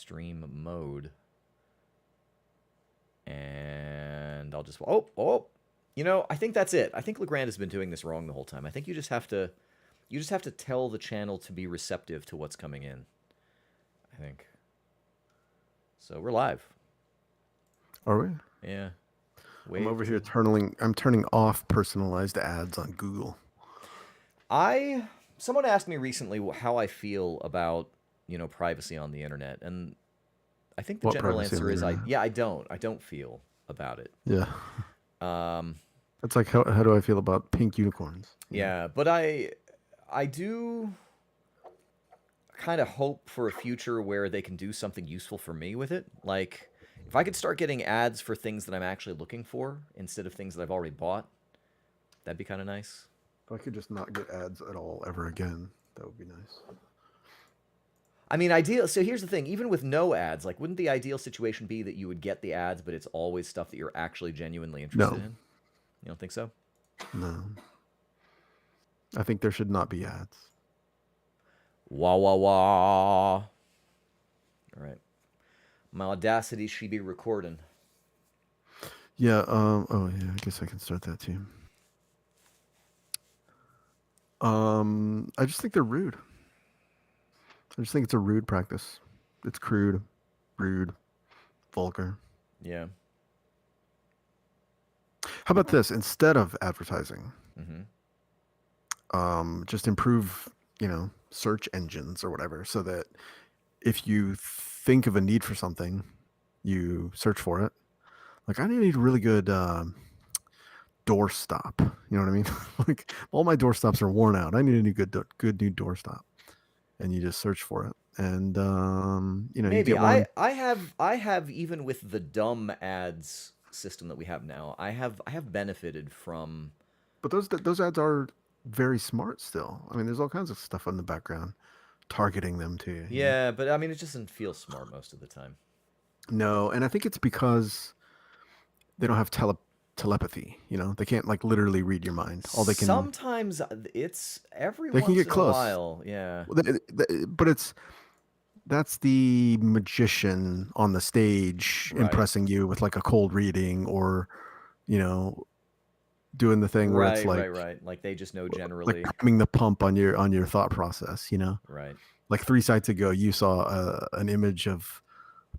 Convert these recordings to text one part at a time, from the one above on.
stream mode. And I'll just... Oh! I think that's it. I think Legrand has been doing this wrong the whole time. I think you just have to tell the channel to be receptive to what's coming in. I think. So we're live. Are we? Yeah. I'm over here turning off personalized ads on Google. Someone asked me recently how I feel about, privacy on the internet, and I think the What general privacy on answer the is internet? I don't feel about it. Yeah. Um, It's like how do I feel about pink unicorns? yeah, but I do kind of hope for a future where they can do something useful for me with it. Like, if I could start getting ads for things that I'm actually looking for instead of things that I've already bought, that'd be kind of nice. If I could just not get ads at all ever again, that would be nice. I mean, ideal. So here's the thing: even with no ads, like, wouldn't the ideal situation be that you would get the ads, but it's always stuff that you're actually genuinely interested No, in? You don't think so? no. I think there should not be ads. Wah wah wah. All right. My Audacity should be recording. Yeah. Oh yeah. I guess I can start that too. I just think they're rude. I just think it's a rude practice. It's crude, rude, vulgar. Yeah. How about this? Instead of advertising, Mm-hmm. just improve, search engines or whatever, so that if you think of a need for something, you search for it. Like, I need a really good door stop. You know what I mean? Like, all my door stops are worn out. I need a new good new door stop, and you just search for it, and you Maybe get one. I have even with the dumb ads system that we have now, I have benefited from. But those ads are very smart still. I mean, there's all kinds of stuff in the background targeting them to you. Yeah, but I mean, it just doesn't feel smart most of the time. No, and I think it's because they don't have telepathy. They can't like literally read your mind. All Sometimes it's every they can once get in a close. while, yeah. Well, but that's the magician on the stage Right. impressing you with like a cold reading, or you know doing the thing where it's Right. Like they just know like generally. priming the pump on your thought process. Right. Like 3 sites ago, you saw an image of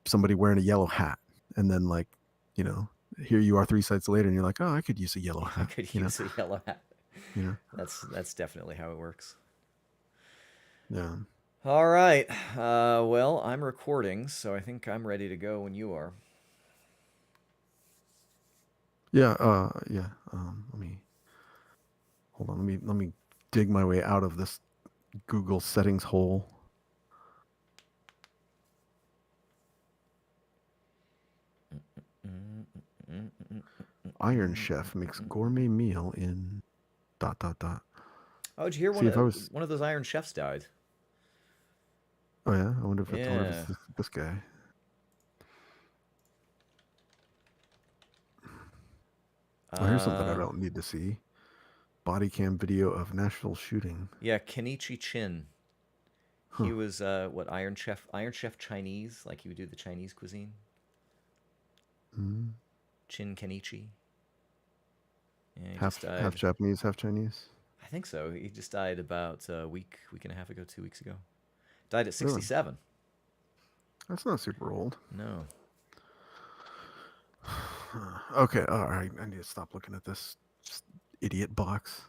somebody wearing a yellow hat, and then like you know here you are 3 sites later, and you're like, oh, I could use a yellow I hat. could use a yellow hat. You know, That's definitely how it works. yeah, All right. Well, I'm recording, so I think I'm ready to go when you are. yeah, yeah. Let me hold on. Let me dig my way out of this Google settings hole. Iron Chef makes gourmet meal in ... Oh, did you hear See, if I was... one of those Iron Chefs died? Oh yeah, I wonder if it's Yeah. this guy. Oh, here's something I Uh, don't need to see. Body cam video of Nashville shooting. yeah, Kenichi Chin. He Huh. was what, Iron Chef Chinese, like he would do the Chinese cuisine. Mm. Chin Kenichi. Yeah, he just Half died. Japanese, half Chinese. I think so. He just died about a week and a half ago, 2 weeks ago. Died at Really? 67. That's not super old. No. Okay, all right. I need to stop looking at this idiot box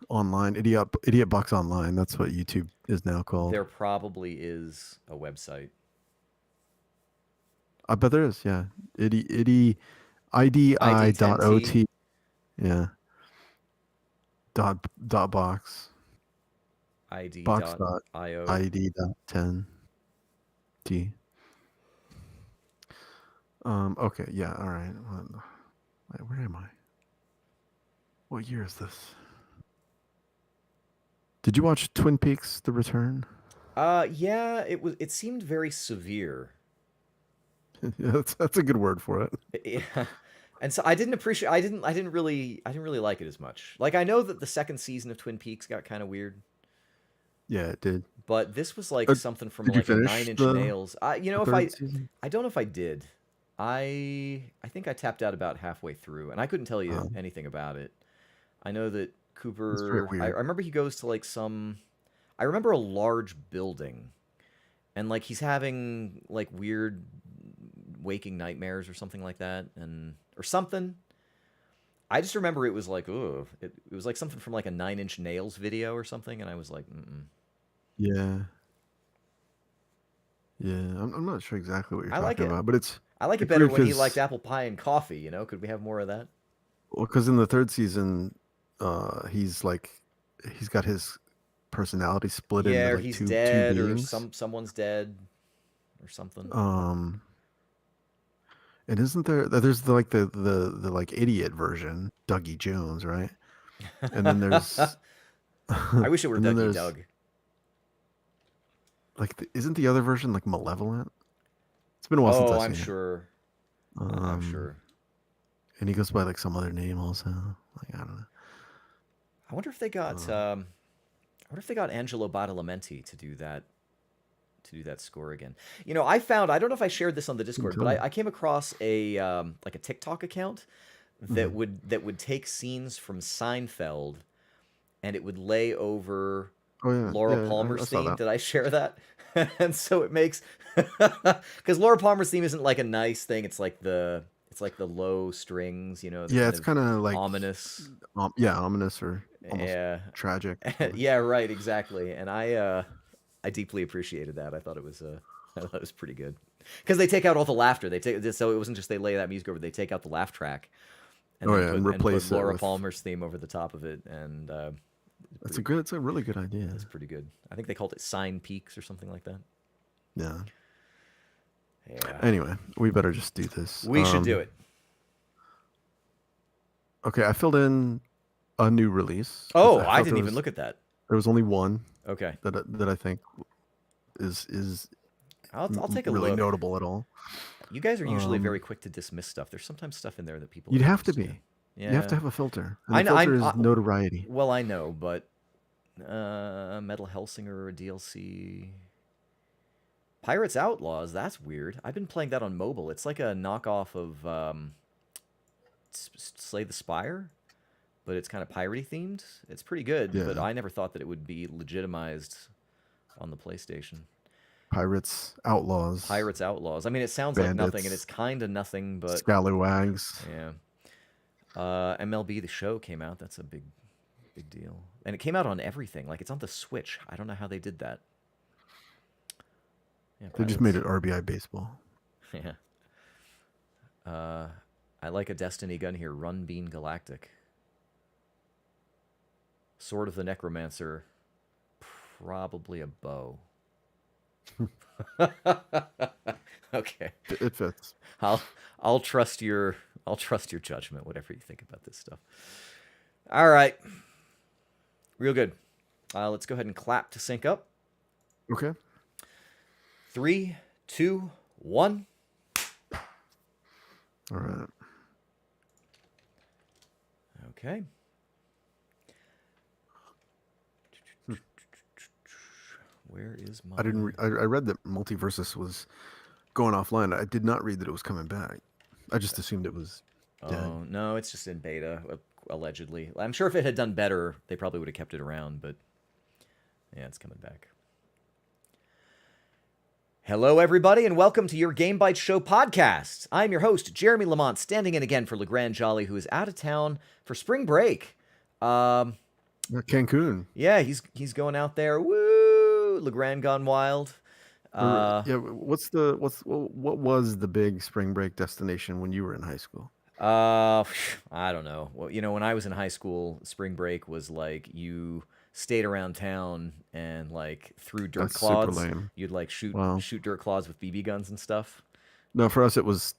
online. Idiot box online. That's what YouTube is now called. There probably is a website. I bet there is. Yeah, idi.ot. ID10T. Yeah. Dot box. Box dot ID.io. id dot 10 t. Okay. Yeah. All right. Wait, where am I? What year is this? Did you watch Twin Peaks: The Return? Yeah, it seemed very severe. Yeah, that's a good word for it. Yeah. And so I didn't appreciate I didn't really like it as much. Like, I know that the second season of Twin Peaks got kind of weird. Yeah, it did. But this was like Uh, something from did you like a finish Nine Inch Nails. the third season? I don't know if I did. I think I tapped out about halfway through, and I couldn't tell you Um, anything about it. I know that it's very Cooper. I weird. remember he goes to like some. I remember a large building, and like he's having like weird waking nightmares or something like that, and or something. I just remember it was like, ugh, it was like something from like a Nine Inch Nails video or something, and I was like, mm-mm. Yeah, yeah. I'm not sure exactly what you're I like talking it. about, but I like it it's better weird when he liked because apple pie and coffee. You know, could we have more of that? in the third season, he's like he's got his personality split Yeah, into or like he's two dead, or beings. someone's dead, or something. Um, and isn't there's like the like idiot version, Dougie Jones, right? And then there's I wish it were and then Dougie there's Doug. like isn't the other version like malevolent? It's been a while since Oh, I've I'm seen it. sure. I'm Um, sure. and he goes by like some other name also. Like I don't know. I wonder if they got. Um, I wonder if they got Angelo Badalamenti to do that score again. You know, I found. I don't know if I shared this on the couldn't Discord, but tell you. I came across a like a TikTok account Mhm. that would take scenes from Seinfeld and it would lay over Oh yeah, Laura yeah. I Palmer's saw theme. that. Did I share that? And so it makes because Laura Palmer's theme isn't like a nice thing. It's like the low strings, you know, the Yeah, kind it's of kind of like ominous. yeah, ominous or almost Yeah, tragic sort of. yeah, right, exactly. And I deeply appreciated that. I thought it was I thought it was pretty good because they take out all the laughter. They take so it wasn't just they lay that music over. They take out the laugh track and Oh then yeah, and put replace it Laura with. Palmer's theme over the top of it, and That's pretty a good. It's a really good idea. that's pretty good. I think they called it Sign Peaks or something like that. Yeah. Yeah, Anyway, we better just do this. we should do it. Okay, I filled in a new release because Oh, I I thought didn't even look at that. there was only one Okay, that I think is I'll take a really look. notable at all. You guys are usually very Um, quick to dismiss stuff. There's sometimes stuff in there that people you'd aren't have to interested in. be. You have to Yeah, have a filter, and the I know. filter is notoriety. Well, I know, but Metal Hellsinger or DLC. Pirates Outlaws. That's weird. I've been playing that on mobile. It's like a knockoff of Slay the Spire, but it's kind of piratey themed. It's pretty good, but Yeah, I never thought that it would be legitimized on the PlayStation. pirates, outlaws, Pirates Outlaws. I mean, it sounds like nothing, and it's bandits, kind of nothing, but scallywags. yeah. MLB The Show came out. That's a big deal, and it came out on everything. Like it's on the Switch. I don't know how they did that. Yeah, They just made Pirates. it RBI baseball. Yeah. Uh, I like a Destiny gun here. Run Bean Galactic. Sword of the Necromancer. Probably a bow. Okay. It fits. I'll I'll trust your I'll trust your judgment, whatever you think about this stuff. All right. Real good. Let's go ahead and clap to sync up. Okay. 3, 2, 1. All right. Okay. Where is my? I didn't. I read that Multiversus was going offline. I did not read that it was coming back. I just assumed it was dead. Oh no, it's just in beta, allegedly. I'm sure if it had done better, they probably would have kept it around. But yeah, it's coming back. Hello, everybody, and welcome to your Game Bytes Show podcast. I'm your host, Jeremy Lamont, standing in again for Legrand Jolly, who is out of town for spring break. Cancun. Yeah, he's going out there. Woo! Legrand gone wild. Yeah. What was the big spring break destination when you were in high school? I don't know. Well, you know, when I was in high school, spring break was like you stayed around town and like threw dirt That's super clods. lame. You'd like Wow. shoot dirt clods with BB guns and stuff. No, for us it was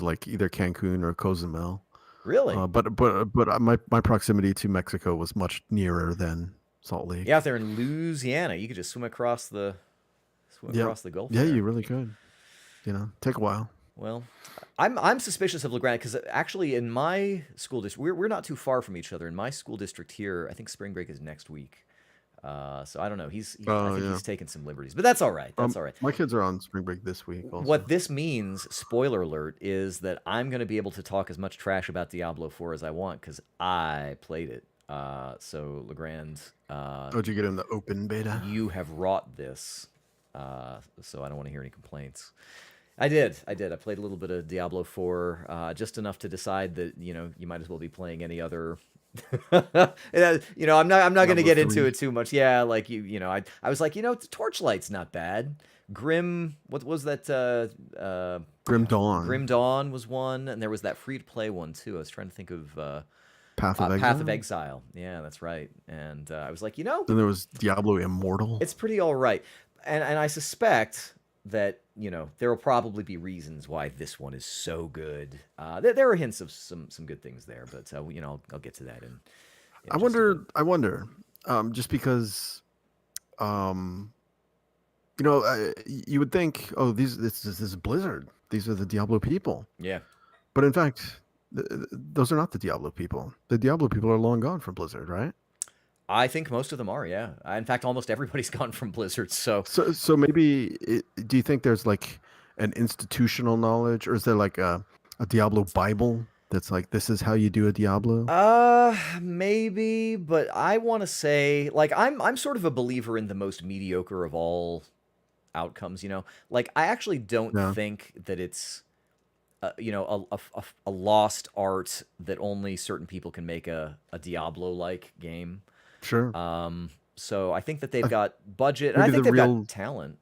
like either Cancun or Cozumel. Really? But my proximity to Mexico was much nearer than Salt Yeah, Lake. out there in Louisiana, you could just swim Yep. across the Gulf Yeah, there. you really could. Take a while. Well, I'm suspicious of Legrand because actually in my school district, we're not too far from each other. In my school district here, I think spring break is next week. So I don't know. I Oh think yeah. he's taken some liberties, but that's all right. That's all right. My kids are on spring break this week What also. this means, spoiler alert, is that I'm going to be able to talk as much trash about Diablo 4 as I want because I played it. So Legrand, Oh, did you get in the open beta? you have wrought this, so I don't want to hear any complaints. I did. I did. I played a little bit of Diablo 4, just enough to decide that you might as well be playing any other. I'm not going to Diablo get into 3. it too much. Yeah, like I was like, Torchlight's not bad. Grim, what was that? Grim Dawn. Grim Dawn was one, and there was that free to play one too. I was trying to think of Path of Path of Exile. Exile. Yeah, that's right. And I was like, Then there was Diablo Immortal. it's pretty all right. And I suspect that there will probably be reasons why this one is so good. There are hints of some good things there, but I'll get to that in just a bit. I wonder, just because, um, you would think, oh, this is Blizzard. These are the Diablo people. Yeah. But in fact, those are not the Diablo people. The Diablo people are long gone from Blizzard, right? I think most of them are, yeah. In fact, almost everybody's gone from Blizzard. So So maybe, do you think there's like an institutional knowledge, or is there like a Diablo Bible that's like, this is how you do a Diablo? maybe, but I want to say, like, I'm sort of a believer in the most mediocre of all outcomes. Like, I actually don't Yeah, think that it's a lost art that only certain people can make a Diablo like game. sure. So I think that they've I, got budget, and I maybe think the they've got real talent.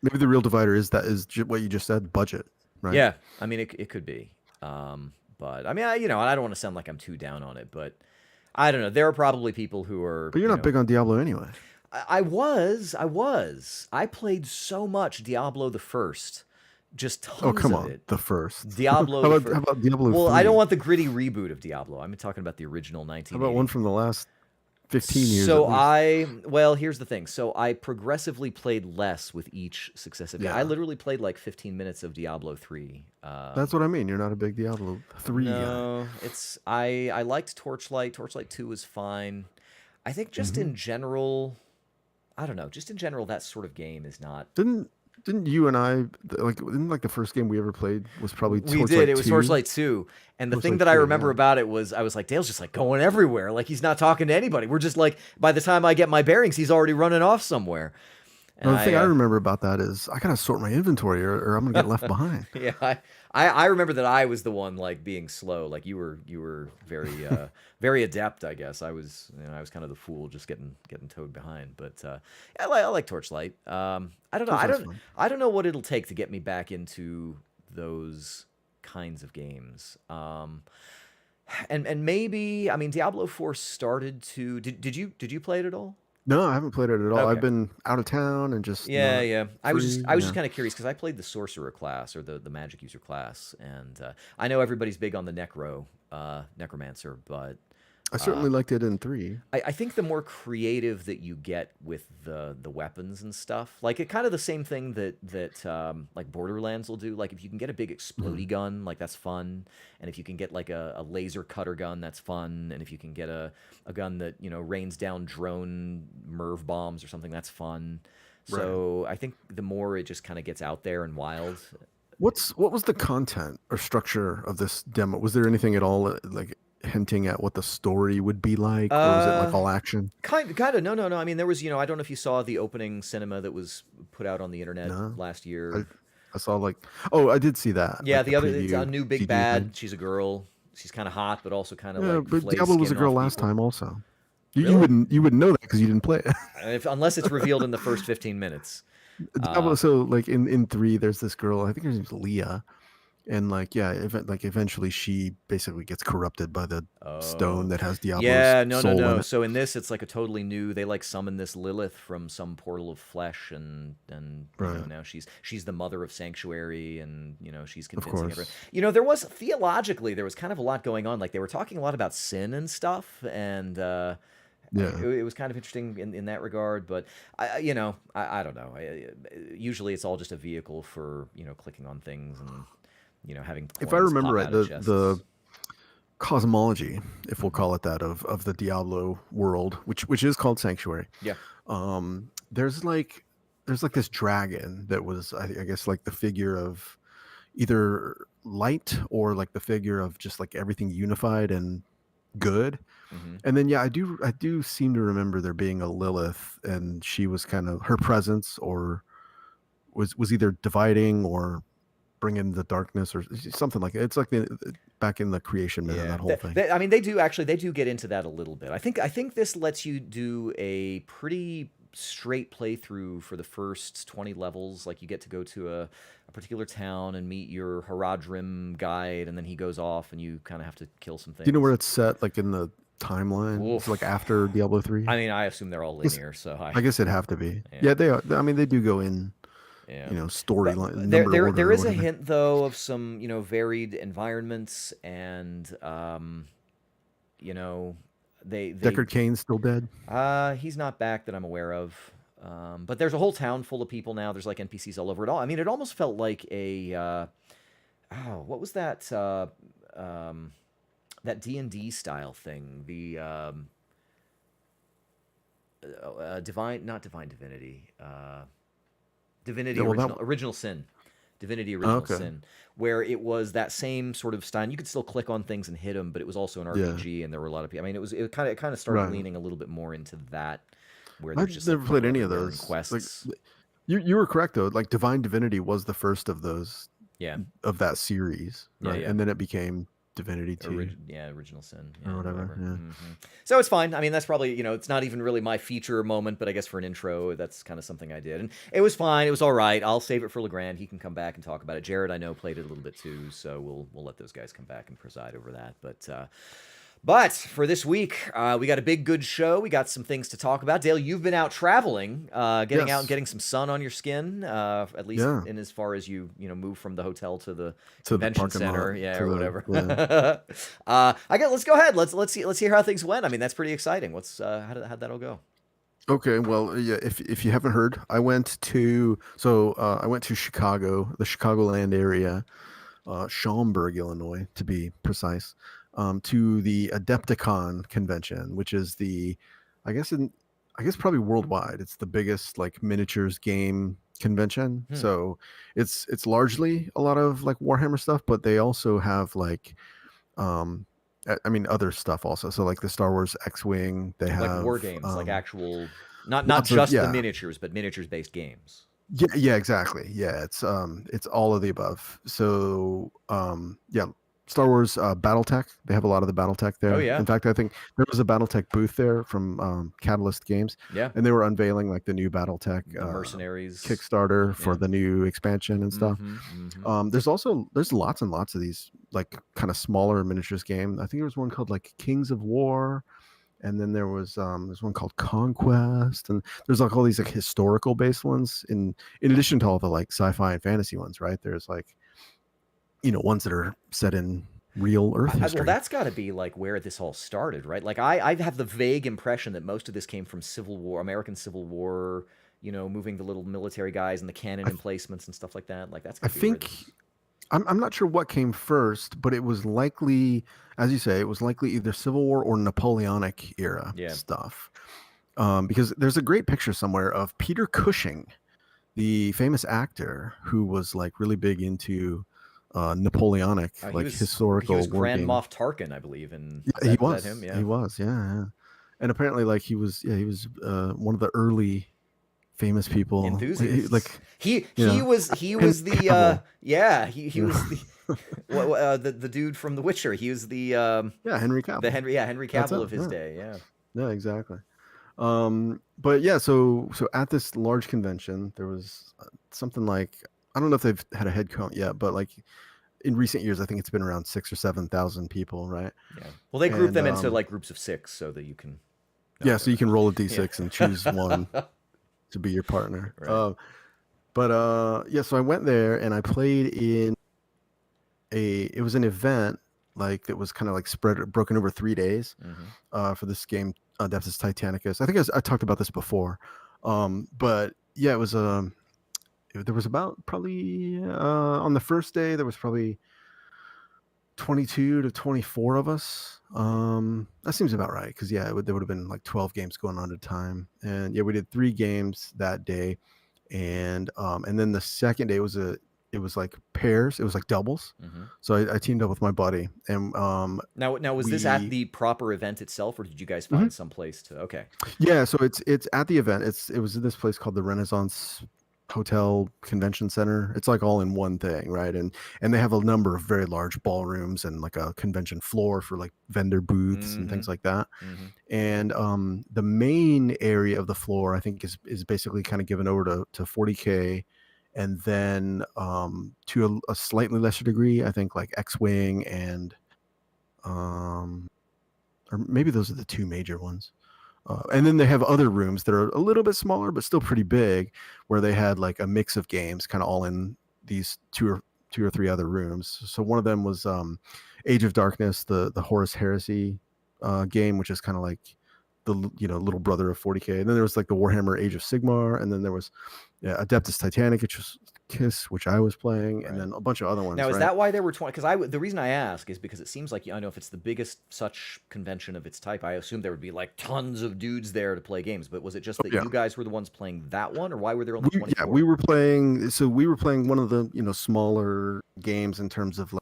maybe the real divider is what you just said, budget, right? Yeah, I mean it could be. But I mean, I don't want to sound like I'm too down on it, but I don't know. There are probably people who are, But you're not big on Diablo anyway. I played so much Diablo the first, just Oh, tons come of on, it. the first. Diablo the How first. about Diablo Well, I don't 3? want the gritty reboot of Diablo. I'm talking about the original How about one 1980. from the last 15 years at least? Well, here's the thing. So I progressively played less with each successive game. I Yeah, literally played like 15 minutes of Diablo 3. that's what I mean. You're not a big Diablo 3 guy. No, I liked Torchlight. Torchlight 2 was fine. I think just Hmm. in general, I don't know, just in general that sort of game is not. Didn't you and I like, didn't like the first game we ever played was probably We did. Torchlight It was 2? Torchlight 2. And the thing Torchlight that I 2, remember yeah. about it was I was like, Dale's just like going everywhere. Like he's not talking to anybody. We're just like, by the time I get my bearings, he's already running off somewhere. And Now the thing I remember about that is I gotta sort my inventory, or I'm gonna get left behind. yeah, I remember that I was the one like being slow. Like you were very very adept, I guess. I was kind of the fool just getting towed behind. But I like Torchlight. I don't know. I Torchlight's don't fun. I don't know what it'll take to get me back into those kinds of games. And maybe I mean Diablo 4 started to did you play it at all? No, I haven't played it at all. I've Okay. been out of town and just Yeah, not yeah. I was just free. I was just Yeah, kind of curious because I played the sorcerer class or the magic user class, and I know everybody's big on the necromancer, but I uh, certainly liked it in 3. I think the more creative that you get with the weapons and stuff, like it kind of the same thing that like Borderlands will do. Like if you can get a big Mhm. explodey gun, like that's fun, and if you can get like a laser cutter gun, that's fun, and if you can get a gun that rains down drone merv bombs or something, that's fun. Right. So I think the more it just kind of gets out there and wild. What was the content or structure of this demo? Was there anything at all, like hinting at what the story would be like, or was it like Uh, all action? kind of. No, no, no. I mean, there was, I don't know if you saw the opening cinema that was put out on the internet No, last I year. I saw like, oh, I did see that, Yeah, like the the other it's a preview new big CD bad. thing. She's a girl. She's kind of hot, but also kind of Yeah, like but flays Diablo was a skin girl off last people. time also. Really? You wouldn't know that because you didn't play it. Unless it's revealed in the first 15 minutes. Diablo. Uh, So like in 3, there's this girl. I think her name's Leah, and like, yeah, like eventually she basically gets corrupted by the stone oh, that has Diablo's yeah. No, no, soul in no. it. So in this, it's like a totally new. They like summon this Lilith from some portal of flesh, and Right. now she's the mother of sanctuary, and she's Of convincing everyone. course. There was theologically there was kind of a lot going on. Like they were talking a lot about sin and stuff, and Yeah. it was kind of interesting in that regard. But I don't know. Usually it's all just a vehicle for clicking on things and having If I coins remember pop right, out of the chests. cosmology, if we'll Hmm. call it that, of the Diablo world, which is called Sanctuary. Yeah. There's like this dragon that was, I guess, like the figure of either light or like the figure of just like everything unified and good. Hmm. And then yeah, I do seem to remember there being a Lilith, and she was kind of her presence, or was either dividing or bringing the darkness or something like it. It's like back in the creation myth, Yeah, that whole thing. I mean, they do actually. They do get into that a little bit. I think this lets you do a pretty straight playthrough for the first 20 levels. Like you get to go to a particular town and meet your Haradrim guide, and then he goes off, and you kind of have to kill some Do you know where things. it's set, like in the timeline? It's like Oof. after Diablo 3. I mean, I assume they're all linear, so I guess it'd have to be. yeah, Yeah, they are. I mean, they do go in, yeah. storyline There, number there, order there or is a whatever. hint though of some, varied environments, and you know, they Deckard Cain's still dead. He's not back that I'm aware of. But there's a whole town full of people now. There's like NPCs all over it all. I mean, it almost felt like a what was that that D&D style thing? The divine, not divine divinity, divinity Yeah, well, that. original sin, divinity Oh, original okay. sin, where it was that same sort of style. You could still click on things and hit them, but it was also an Yeah. RPG, and there were a lot of people. I mean, it kind of started Right. leaning a little bit more into that, where there's I've just like never played people any of everywhere and those. Like, quests. you were correct though. Like Divine Divinity was the first of those, Yeah, of that series, yeah, right? yeah. And then it became Divinity 2 Yeah, original sin, or yeah, whatever. whatever. Yeah. So it's fine. I mean, that's probably, it's not even really my feature moment, but I guess for an intro, that's kind of something I did, and it was fine. It was all right. I'll save it for Legrand. He can come back and talk about it. Jared, I know, played it a little bit too, so we'll let those guys come back and preside over that. But for this week, we got a big, good show. We got some things to talk about. Dale, you've been out traveling, getting out and Yes. getting some sun on your skin, at least Yeah. in as far as move from the hotel to the To the convention parking lot. center, yeah, To or the whatever. yeah. Let's go ahead. Let's hear how things went. I mean, that's pretty exciting. How'd that all go? Okay, well, yeah. If you haven't heard, I went to Chicago, the Chicagoland area, Schaumburg, Illinois, to be precise, to the Adepticon convention, which is I guess I guess probably worldwide, it's the biggest like miniatures game convention. Hmm. So it's largely a lot of like Warhammer stuff, but they also have like um, I mean other stuff also. So like the Star Wars X-wing, they Like war have games, like actual, not lots of just the yeah. miniatures, but miniatures based games. Yeah, yeah, exactly. Yeah, it's all of the above. So, yeah, Star Wars BattleTech, they have a lot of the BattleTech Oh there. yeah, In fact, I think there was a BattleTech booth there from Catalyst Games, yeah. and they were unveiling like the new BattleTech The mercenaries. Kickstarter for Yeah. the new expansion and stuff. Mm-hmm. Mm-hmm. There's lots and lots of these like kind of smaller miniatures game. I think there was one called like Kings of War, and then there's one called Conquest, and there's like all these like historical based ones in addition to all the like sci-fi and fantasy ones, right? There's like ones that are set in real Earth Well, history. that's got to be like where this all started, right? Like I have the vague impression that most of this came from Civil War, American Civil War. Moving the little military guys and the cannon I, th- emplacements and stuff like that. Like that's I got to be where think this. I'm not sure what came first, but it was likely, as you say, it was likely either Civil War or Napoleonic era Yeah. stuff. Because there's a great picture somewhere of Peter Cushing, the famous actor who was like really big into Napoleonic, He like was historical war Grand games. Moff Tarkin, I believe, and Yeah, he was that him? was. Yeah. He was. Yeah, yeah. And apparently, like he was one of the early famous people. Enthusiasts. Like you He know, Henry was the Cavill. he You was know, the the dude from The Witcher. He was yeah, Henry the Cavill. Henry That's Cavill it. of his Yeah, day. Yeah. yeah, exactly. But yeah, so at this large convention, there was something like, I don't know if they've had a head count yet, but like in recent years, I think it's been around 6 or 7 thousand people, right? Yeah. Well, they group And them into like groups of six so that you can. No, yeah, go so you ahead. can roll a Yeah. d6 and choose one to be your partner. Right. But yeah, so I went there and I played in it was an event like that was kind of like broken over 3 days Hmm. for this game, Adeptus Titanicus. I think I talked about this before. But yeah, it was there was about probably on the first day there was probably 22 to 24 of us. That seems about right because yeah, there would have been like 12 games going on at a time, and yeah, we did 3 games that day, and then the second day it was like pairs, it was like doubles. Hmm. So I teamed up with my buddy, and Now was this at we the proper event itself, or did you guys Mhm. find some place to? Okay. Yeah, so it's at the event. It was in this place called the Renaissance Hotel Convention Center. It's like all in one thing, right? And they have a number of very large ballrooms and like a convention floor for like vendor booths and Hmm. things like that. Hmm. And the main area of the floor, I think, is basically kind of given over to 40K, and then to a slightly lesser degree, I think like X-wing and um, or maybe those are the two major ones. And then they have other rooms that are a little bit smaller, but still pretty big, where they had like a mix of games, kind of all in these two or three other rooms. So one of them was Age of Darkness, the Horus Heresy game, which is kind of like the little brother of 40K. And then there was like the Warhammer Age of Sigmar, and then there was Adeptus Titanic, which was Kiss, which I was playing, and Right. then a bunch of other Now, ones, is right? that why there were 20? Because the reason I ask is because it seems like I know if it's the biggest such convention of its type, I assume there would be like tons of dudes there to play games. But was it just Oh, that yeah. you guys were the ones playing that one, or why were there only We 24? were playing. So we were playing one of the smaller games in terms of like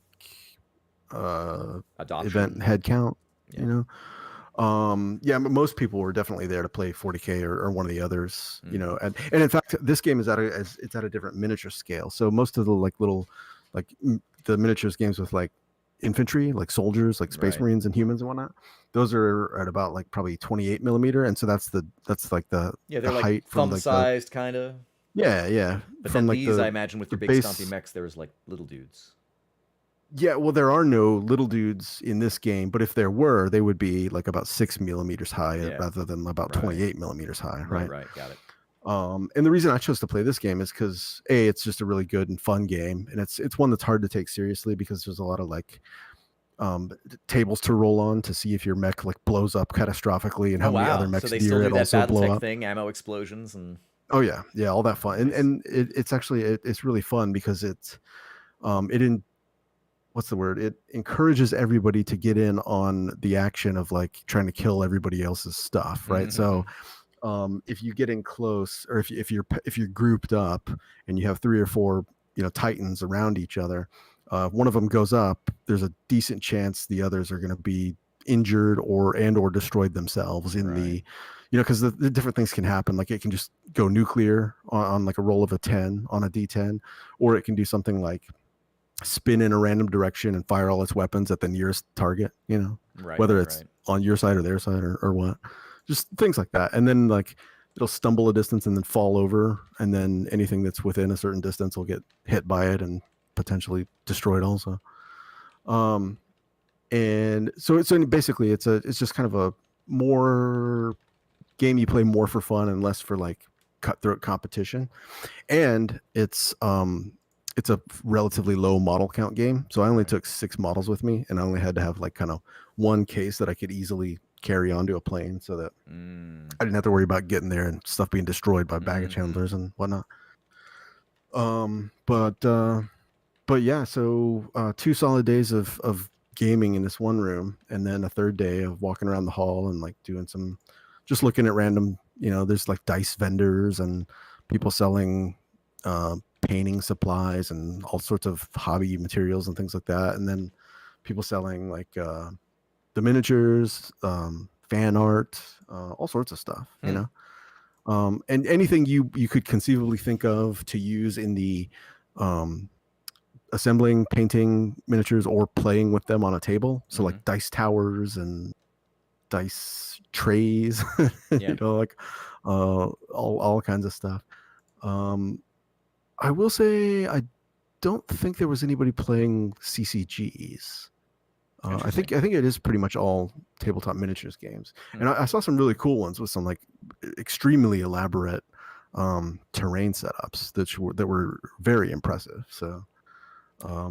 uh event Adoption. head count. Yeah. You know, yeah, but most people were definitely there to play 40K or one of the others. Hmm. And in fact, this game is it's at a different miniature scale. So most of the like little like the miniatures games with like infantry, like soldiers, like space Right. marines and humans and whatnot, those are at about like probably 28 millimeter, and so that's like Yeah, the they're like height from like the thumb-sized, kind of. yeah But from then like these, I imagine, with the their big stompy base. mechs, there was like little dudes. Yeah, well, there are no little dudes in this game, but if there were, they would be like about 6 millimeters high Yeah. rather than about Right. 28 millimeters high, Right. right? Right. Got it. And the reason I chose to play this game is because it's just a really good and fun game, and it's one that's hard to take seriously because there's a lot of like tables to roll on to see if your mech like blows up catastrophically and Oh how many other wow. So mechs they still near do it that also blow BattleTech up. thing, ammo explosions, and Oh yeah, yeah, all that fun, and nice. it's actually it's really fun because it in what's the word? It encourages everybody to get in on the action of like trying to kill everybody else's stuff, right? So if you get in close, or if you're grouped up and you have 3 or 4 titans around each other, one of them goes up, there's a decent chance the others are going to be injured or destroyed themselves in Right. the because the different things can happen, like it can just go nuclear on like a roll of a 10 on a d10, or it can do something like spin in a random direction and fire all its weapons at the nearest target, Right. whether Right. it's Right. on your side or their side or what. Just things like that. And then like it'll stumble a distance and then fall over. And then anything that's within a certain distance will get hit by it and potentially destroyed also. Um, and so basically it's just kind of a more game you play more for fun and less for like cutthroat competition. And it's a relatively low model count game, so I only Right. took 6 models with me, and I only had to have like kind of one case that I could easily carry onto a plane, so that Mm. I didn't have to worry about getting there and stuff being destroyed by baggage Hmm. handlers and whatnot. Um, but uh, but yeah, so 2 solid days of gaming in this one room, and then a third day of walking around the hall and like doing some, just looking at random. There's like dice vendors and people selling painting supplies and all sorts of hobby materials and things like that, and then people selling like the miniatures, fan art, all sorts of stuff. Hmm. And anything you could conceivably think of to use in the um, assembling, painting miniatures, or playing with them on a table. So like Hmm. dice towers and dice trays, Yeah. like all kinds of stuff. Um, I will say I don't think there was anybody playing CCGs. Interesting. I think it is pretty much all tabletop miniatures games, Hmm. and I saw some really cool ones with some like extremely elaborate terrain setups that were very impressive. So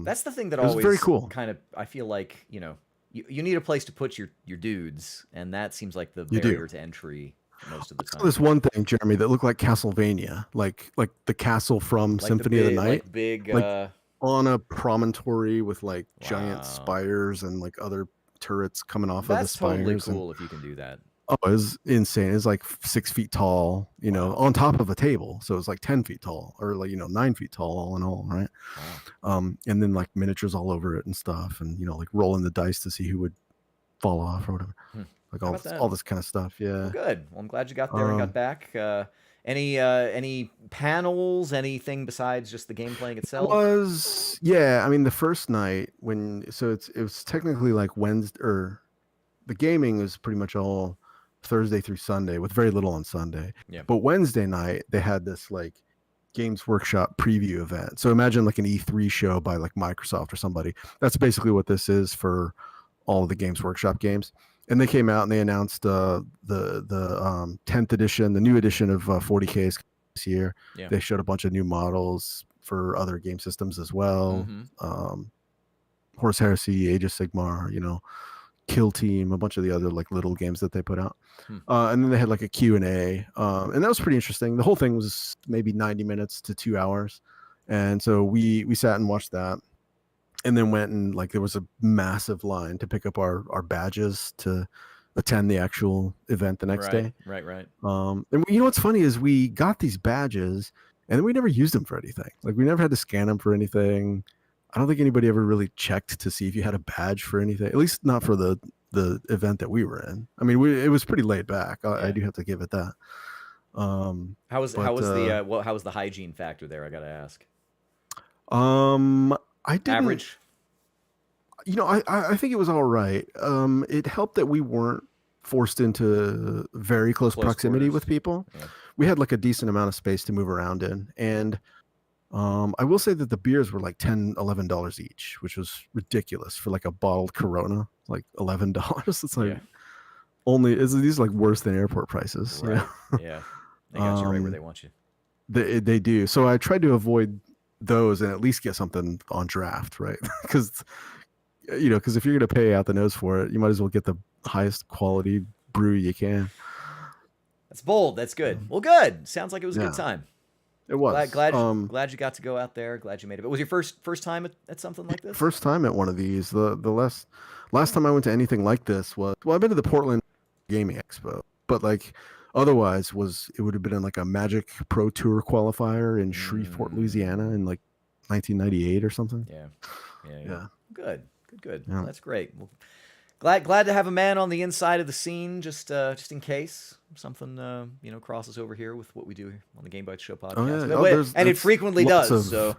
That's the thing that it was very always cool. kind of I feel like you need a place to put your dudes, and that seems like the You do. barrier to entry most of the I saw this time. one thing, Jeremy, that looked like Castlevania, like the castle from Like the Symphony of the big Night. like big Like on a promontory with like giant Wow. spires and like other turrets coming off of the That's totally spires. And cool if you can do that. oh, it was insane. It's like 6 feet tall, Wow. on top of a table. So it's like 10 feet tall, or like, 9 feet tall all in all, right? Wow. And then like miniatures all over it and stuff, and like rolling the dice to see who would fall off or whatever. Hmm. Like How all about this, that? all this kind of stuff. Well, Yeah. good. Well, I'm glad you got there and got Um, back. Any panels? Anything besides just the game playing itself? yeah. I mean, the first night it was technically like Wednesday, or the gaming was pretty much all Thursday through Sunday with very little on Sunday. Yeah. But Wednesday night they had this like Games Workshop preview event. So imagine like an E3 show by like Microsoft or somebody. That's basically what this is for all of the Games Workshop games. And they came out and they announced the 10th edition, the new edition of 40K this year. Yeah. They showed a bunch of new models for other game systems as well. Mm-hmm. Um, Horse Heresy, Age of Sigmar, Kill Team, a bunch of the other like little games that they put out. Hmm. And then they had like a Q&A, and that was pretty interesting. The whole thing was maybe 90 minutes to 2 hours. And so we sat and watched that, and then went and like there was a massive line to pick up our badges to attend the actual event the next Right. day. Right. Right. And what's funny is we got these badges and then we never used them for anything. Like we never had to scan them for anything. I don't think anybody ever really checked to see if you had a badge for anything, at least not for the event that we were in. I mean, it was pretty laid back. I Yeah. do have to give it that. How was But how was the hygiene factor there? I gotta ask. I didn't. Average. I think it was all right. It helped that we weren't forced into very close Close proximity quarters. with people. Yeah. We had like a decent amount of space to move around in, and I will say that the beers were like $10, $11 each, which was ridiculous for like a bottled Corona, like $11. It's like Yeah. these are like worse than airport prices. Right. Yeah. They got you right where they want you. They do. So I tried to avoid those and at least get something on draft, right? Because if you're gonna pay out the nose for it, you might as well get the highest quality brew you can. That's bold. That's good. Well, good. Sounds like it was a good Yeah, time. it Glad, was. glad you got to go out there. Glad you made it. But was your first time at something like this? First time at one of these. The last time I went to anything like this was, well, I've been to the Portland Gaming Expo, but like otherwise it would have been in like a Magic Pro Tour qualifier in Shreveport, Louisiana in like 1998 or something. Yeah. Yeah. Yeah. Yeah. Good. Good. Good. Yeah. Well, that's great. Well, glad to have a man on the inside of the scene, just in case something crosses over here with what we do on the Game Bytes Show Oh podcast. yeah. Oh, And it there's frequently does. So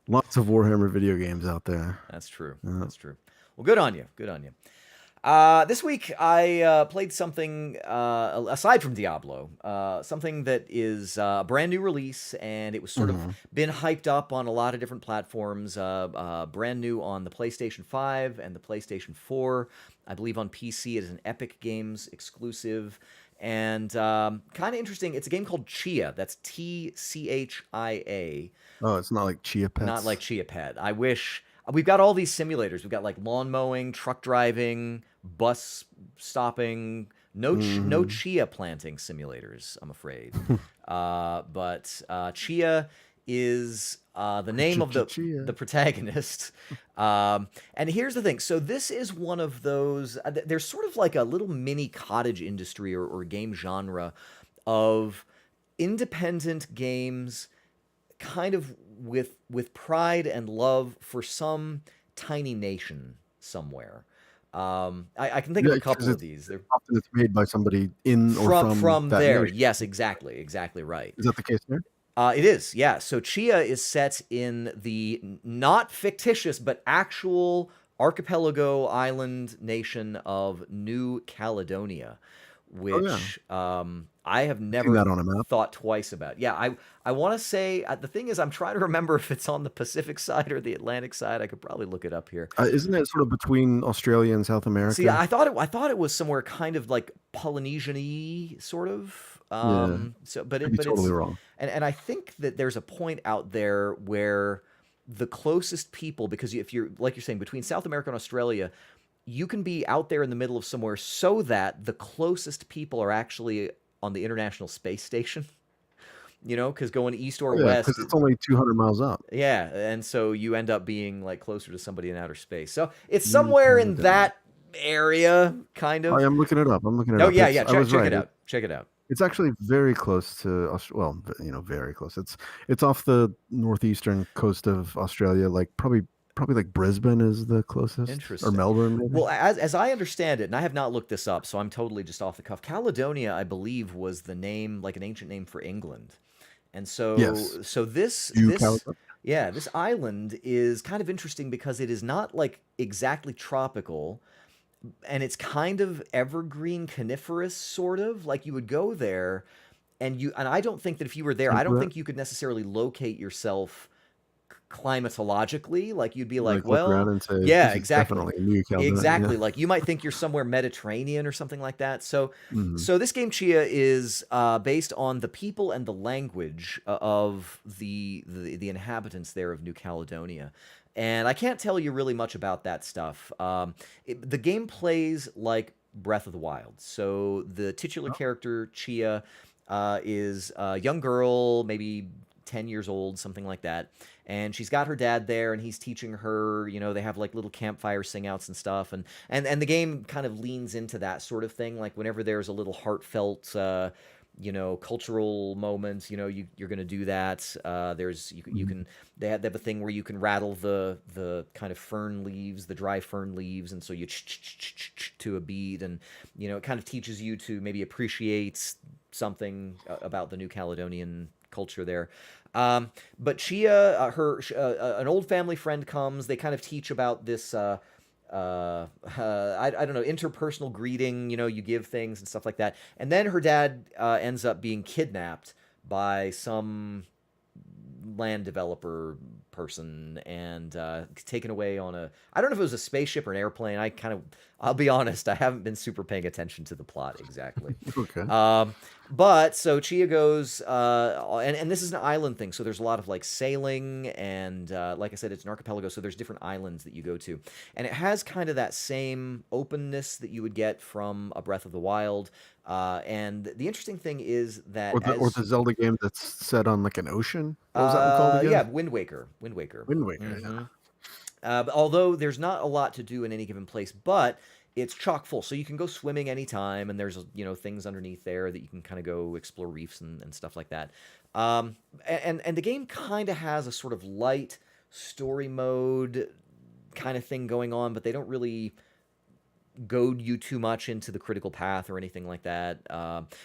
lots of Warhammer video games out there. that's true. Yeah. That's true. Well, good on you. Good on you. This week I played something aside from Diablo, something that is a brand new release, and it was sort of been hyped up on a lot of different platforms. Brand new on the PlayStation 5 and the PlayStation 4. I believe on PC it is an Epic Games exclusive. And kind of interesting, it's a game called Chia. That's Tchia. Oh, it's not like Chia Pets. Not like Chia Pet. I wish we've got all these simulators. We've got like lawn mowing, truck driving, bus stopping. No chia planting simulators, I'm afraid. But Chia is the name of Chia. the protagonist. And here's the thing. So this is one of those. There's sort of like a little mini cottage industry or game genre of independent games, kind of with pride and love for some tiny nation somewhere. I can think of a couple of these. They're Often it's made by somebody in or from that there. nation. Yes, exactly right. Is that the case there? It is, yeah. So Chia is set in the not fictitious but actual archipelago island nation of New Caledonia, which I have never that on a map. thought twice about. Yeah, I want to say the thing is I'm trying to remember if it's on the Pacific side or the Atlantic side. I could probably look it up here. Isn't it sort of between Australia and South America? See, I thought it was somewhere kind of like Polynesian-y, sort of. So, but Could be totally it's wrong. and I think that there's a point out there where the closest people, because if you're like you're saying between South America and Australia, you can be out there in the middle of somewhere so that the closest people are actually on the International Space Station. because going east or Oh, yeah, because west, it's only 200 miles up. yeah, and so you end up being like closer to somebody in outer space. So it's New somewhere in Caledonia. that area, kind Oh, of. yeah, I'm looking it up. I'm looking it Oh up. yeah, It's yeah. I Check was check right. it out. Check it out. It's actually very close to well, very close. It's off the northeastern coast of Australia, like probably like Brisbane is the closest, or Interesting. Melbourne maybe. Well, as I understand it, and I have not looked this up, so I'm totally just off the cuff. Caledonia, I believe, was the name, like an ancient name for England. And Yes. so New Caledonia. yeah, this island is kind of interesting because it is not like exactly tropical, and it's kind of evergreen coniferous sort of. Like you would go there and I don't think that if you were there, I don't Temperate. think you could necessarily locate yourself climatologically. Like you'd be like, Like look around well, and say, yeah, this is exactly. definitely New Caledonia. Exactly. Like you might think you're somewhere Mediterranean or something like that. So Hmm. so this game Chia is based on the people and the language of the inhabitants there of New Caledonia. And I can't tell you really much about that stuff. The game plays like Breath of the Wild. So the titular character Chia is a young girl, maybe 10 years old, something like that. And she's got her dad there and he's teaching her, they have like little campfire sing outs and stuff. And the game kind of leans into that sort of thing. Like whenever there's a little heartfelt, cultural moments, you're going to do that. You Hmm. can, they have a thing where you can rattle the kind of fern leaves, the dry fern leaves. And so you to a beat. And, it kind of teaches you to maybe appreciate something about the New Caledonian culture there. But Chia, an old family friend comes. They kind of teach about this. I don't know, interpersonal greeting. You give things and stuff like that. And then her dad ends up being kidnapped by some land developer person and taken away on a, I don't know if it was a spaceship or an airplane. I'll be honest, I haven't been super paying attention to the plot exactly. Okay. Um, but so Chia goes, and this is an island thing, so there's a lot of like sailing, and like I said, it's an archipelago, so there's different islands that you go to, and it has kind of that same openness that you would get from a Breath of the Wild. And the interesting thing is that Or as the Zelda game that's set on like an ocean. What was that one called again? yeah, Wind Waker, Wind Waker. Wind Waker. hmm but although there's not a lot to do in any given place, but it's chock full, so you can go swimming anytime, and there's things underneath there that you can kind of go explore reefs and stuff like that. And the game kind of has a sort of light story mode kind of thing going on, but they don't really goad you too much into the critical path or anything like that,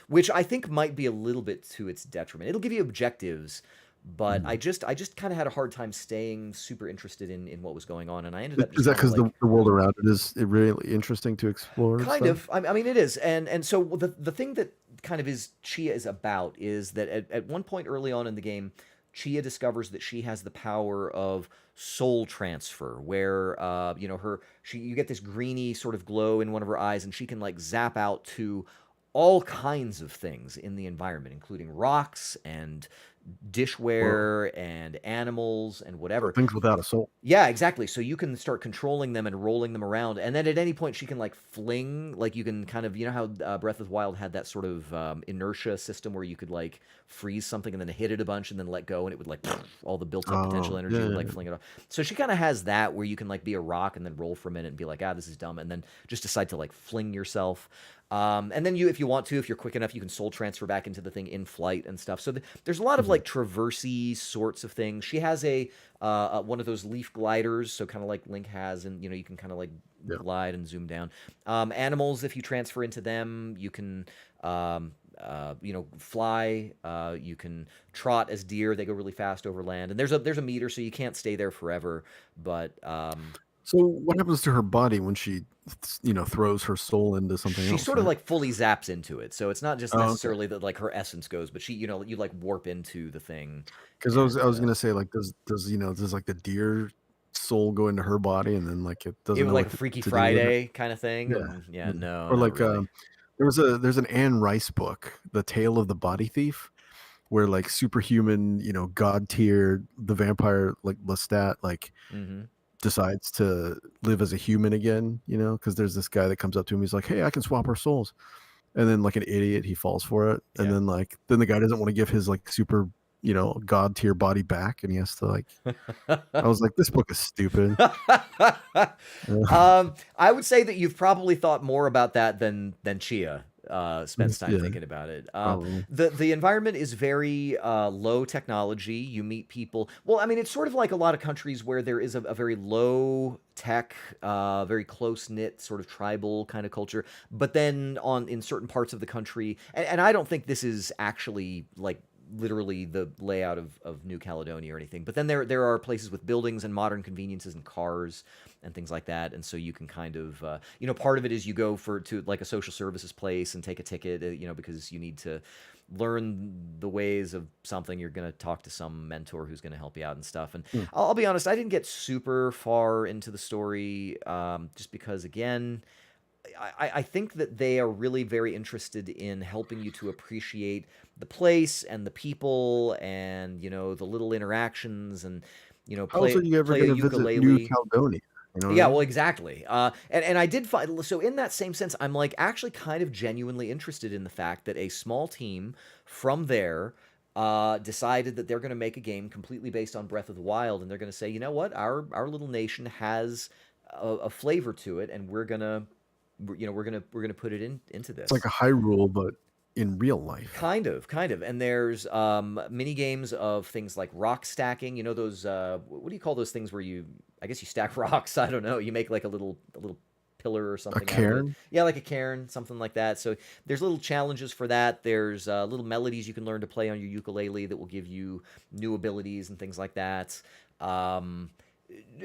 which I think might be a little bit to its detriment. It'll give you objectives, but Yeah. I just kind of had a hard time staying super interested in what was going on, and I ended up Is just that kind of because like the world around it is really interesting to explore and kind stuff? of. I mean, it is, and so the thing that kind of is Chia is about is that at one point early on in the game, Chia discovers that she has the power of soul transfer, where you get this greeny sort of glow in one of her eyes, and she can like zap out to all kinds of things in the environment, including rocks and Whoa. dishware and animals and So whatever. things without a soul. Yeah, exactly. So you can start controlling them and rolling them around, and then at any point she can like fling, like you can kind of, how Breath of the Wild had that sort of inertia system where you could like freeze something and then hit it a bunch and then let go, and it would like all the built up potential Oh, energy yeah, would yeah, like yeah. fling it off. So she kind of has that where you can like be a rock and then roll for a minute and be like, this is dumb, and then just decide to like fling yourself. And then if you want to, if you're quick enough, you can soul transfer back into the thing in flight and stuff. So there's a lot of Mhm. like traversy sorts of things. She has one of those leaf gliders, so kind of like Link has, and you can kind of like Yeah. glide and zoom down. Animals, if you transfer into them, you can fly. You can trot as deer; they go really fast over land. And there's a meter, so you can't stay there forever. But So what happens to her body when she, throws her soul into something she else, sort of right? like fully zaps into it, so it's not just Oh, okay. necessarily that like her essence goes, but you like warp into the thing, Because I and was gonna say, like, does like the deer soul go into her body and then like it it doesn't was know like what a Freaky to do with it? Friday kind of thing. Yeah, And yeah, yeah. no, Or not like really. there's an Anne Rice book, The Tale of the Body Thief, where like superhuman, god tier, the vampire like Lestat like hmm decides to live as a human again, because there's this guy that comes up to him. He's like, "Hey, I can swap our souls." and then like an idiot, he falls for it, and Yeah. then the guy doesn't want to give his like super, god tier body back, and he has to like. I was like, this book is stupid. I would say that you've probably thought more about that than Chia spends time Yeah, thinking about it. probably. The environment is very low technology. You meet people. Well, I mean, it's sort of like a lot of countries where there is a very low tech, very close knit sort of tribal kind of culture. But then on in certain parts of the country, and I don't think this is actually like literally the layout of New Caledonia or anything. But then there are places with buildings and modern conveniences and cars and things like that. And so you can kind of part of it is you go to like a social services place and take a ticket, because you need to learn the ways of something. You're going to talk to some mentor who's going to help you out and stuff. And Hmm. I'll be honest, I didn't get super far into the story, just because again. I think that they are really very interested in helping you to appreciate the place and the people and the little interactions and How else play are you ever play a going to visit New ukulele. Caledonia? You know what I Yeah, well, mean? exactly. And I did find so in that same sense, I'm like actually kind of genuinely interested in the fact that a small team from there decided that they're going to make a game completely based on Breath of the Wild, and they're going to say, you know what, our little nation has a flavor to it, and we're gonna put it into It's like this. a Hyrule, but in real life. Kind of. And there's mini games of things like rock stacking. You know those what do you call those things where I guess you stack rocks. I don't know. You make like a little pillar or A something out of it. cairn? Yeah, like a cairn, something like that. So there's little challenges for that. There's little melodies you can learn to play on your ukulele that will give you new abilities and things like that. Um,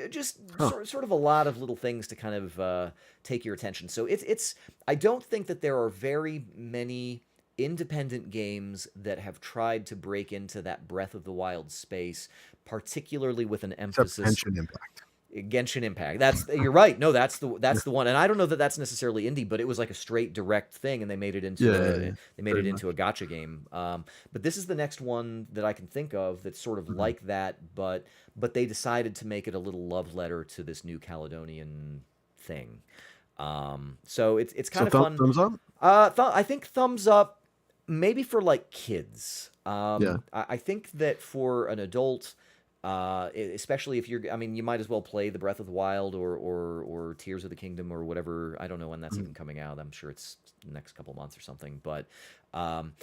just Huh. sort of a lot of little things to kind of take your attention. So it's I don't think that there are very many independent games that have tried to break into that Breath of the Wild space, particularly with an Except emphasis. Genshin Impact. Genshin Impact. You're right. No, Yeah. that's the one. And I don't know that that's necessarily indie, but it was like a straight direct thing, and Yeah, yeah, yeah. they made Very it much. into a gotcha game. But this is the next one that I can think of that's sort of Mhm. like that, but they decided to make it a little love letter to this New Caledonian thing. So it's So kind of fun. thumbs up? I think thumbs up, maybe for like kids. Yeah. I think that for an adult, especially if I mean, you might as well play the Breath of the Wild or Tears of the Kingdom or whatever. I don't know when that's Mhm. even coming out. I'm sure it's next couple months or something. But um,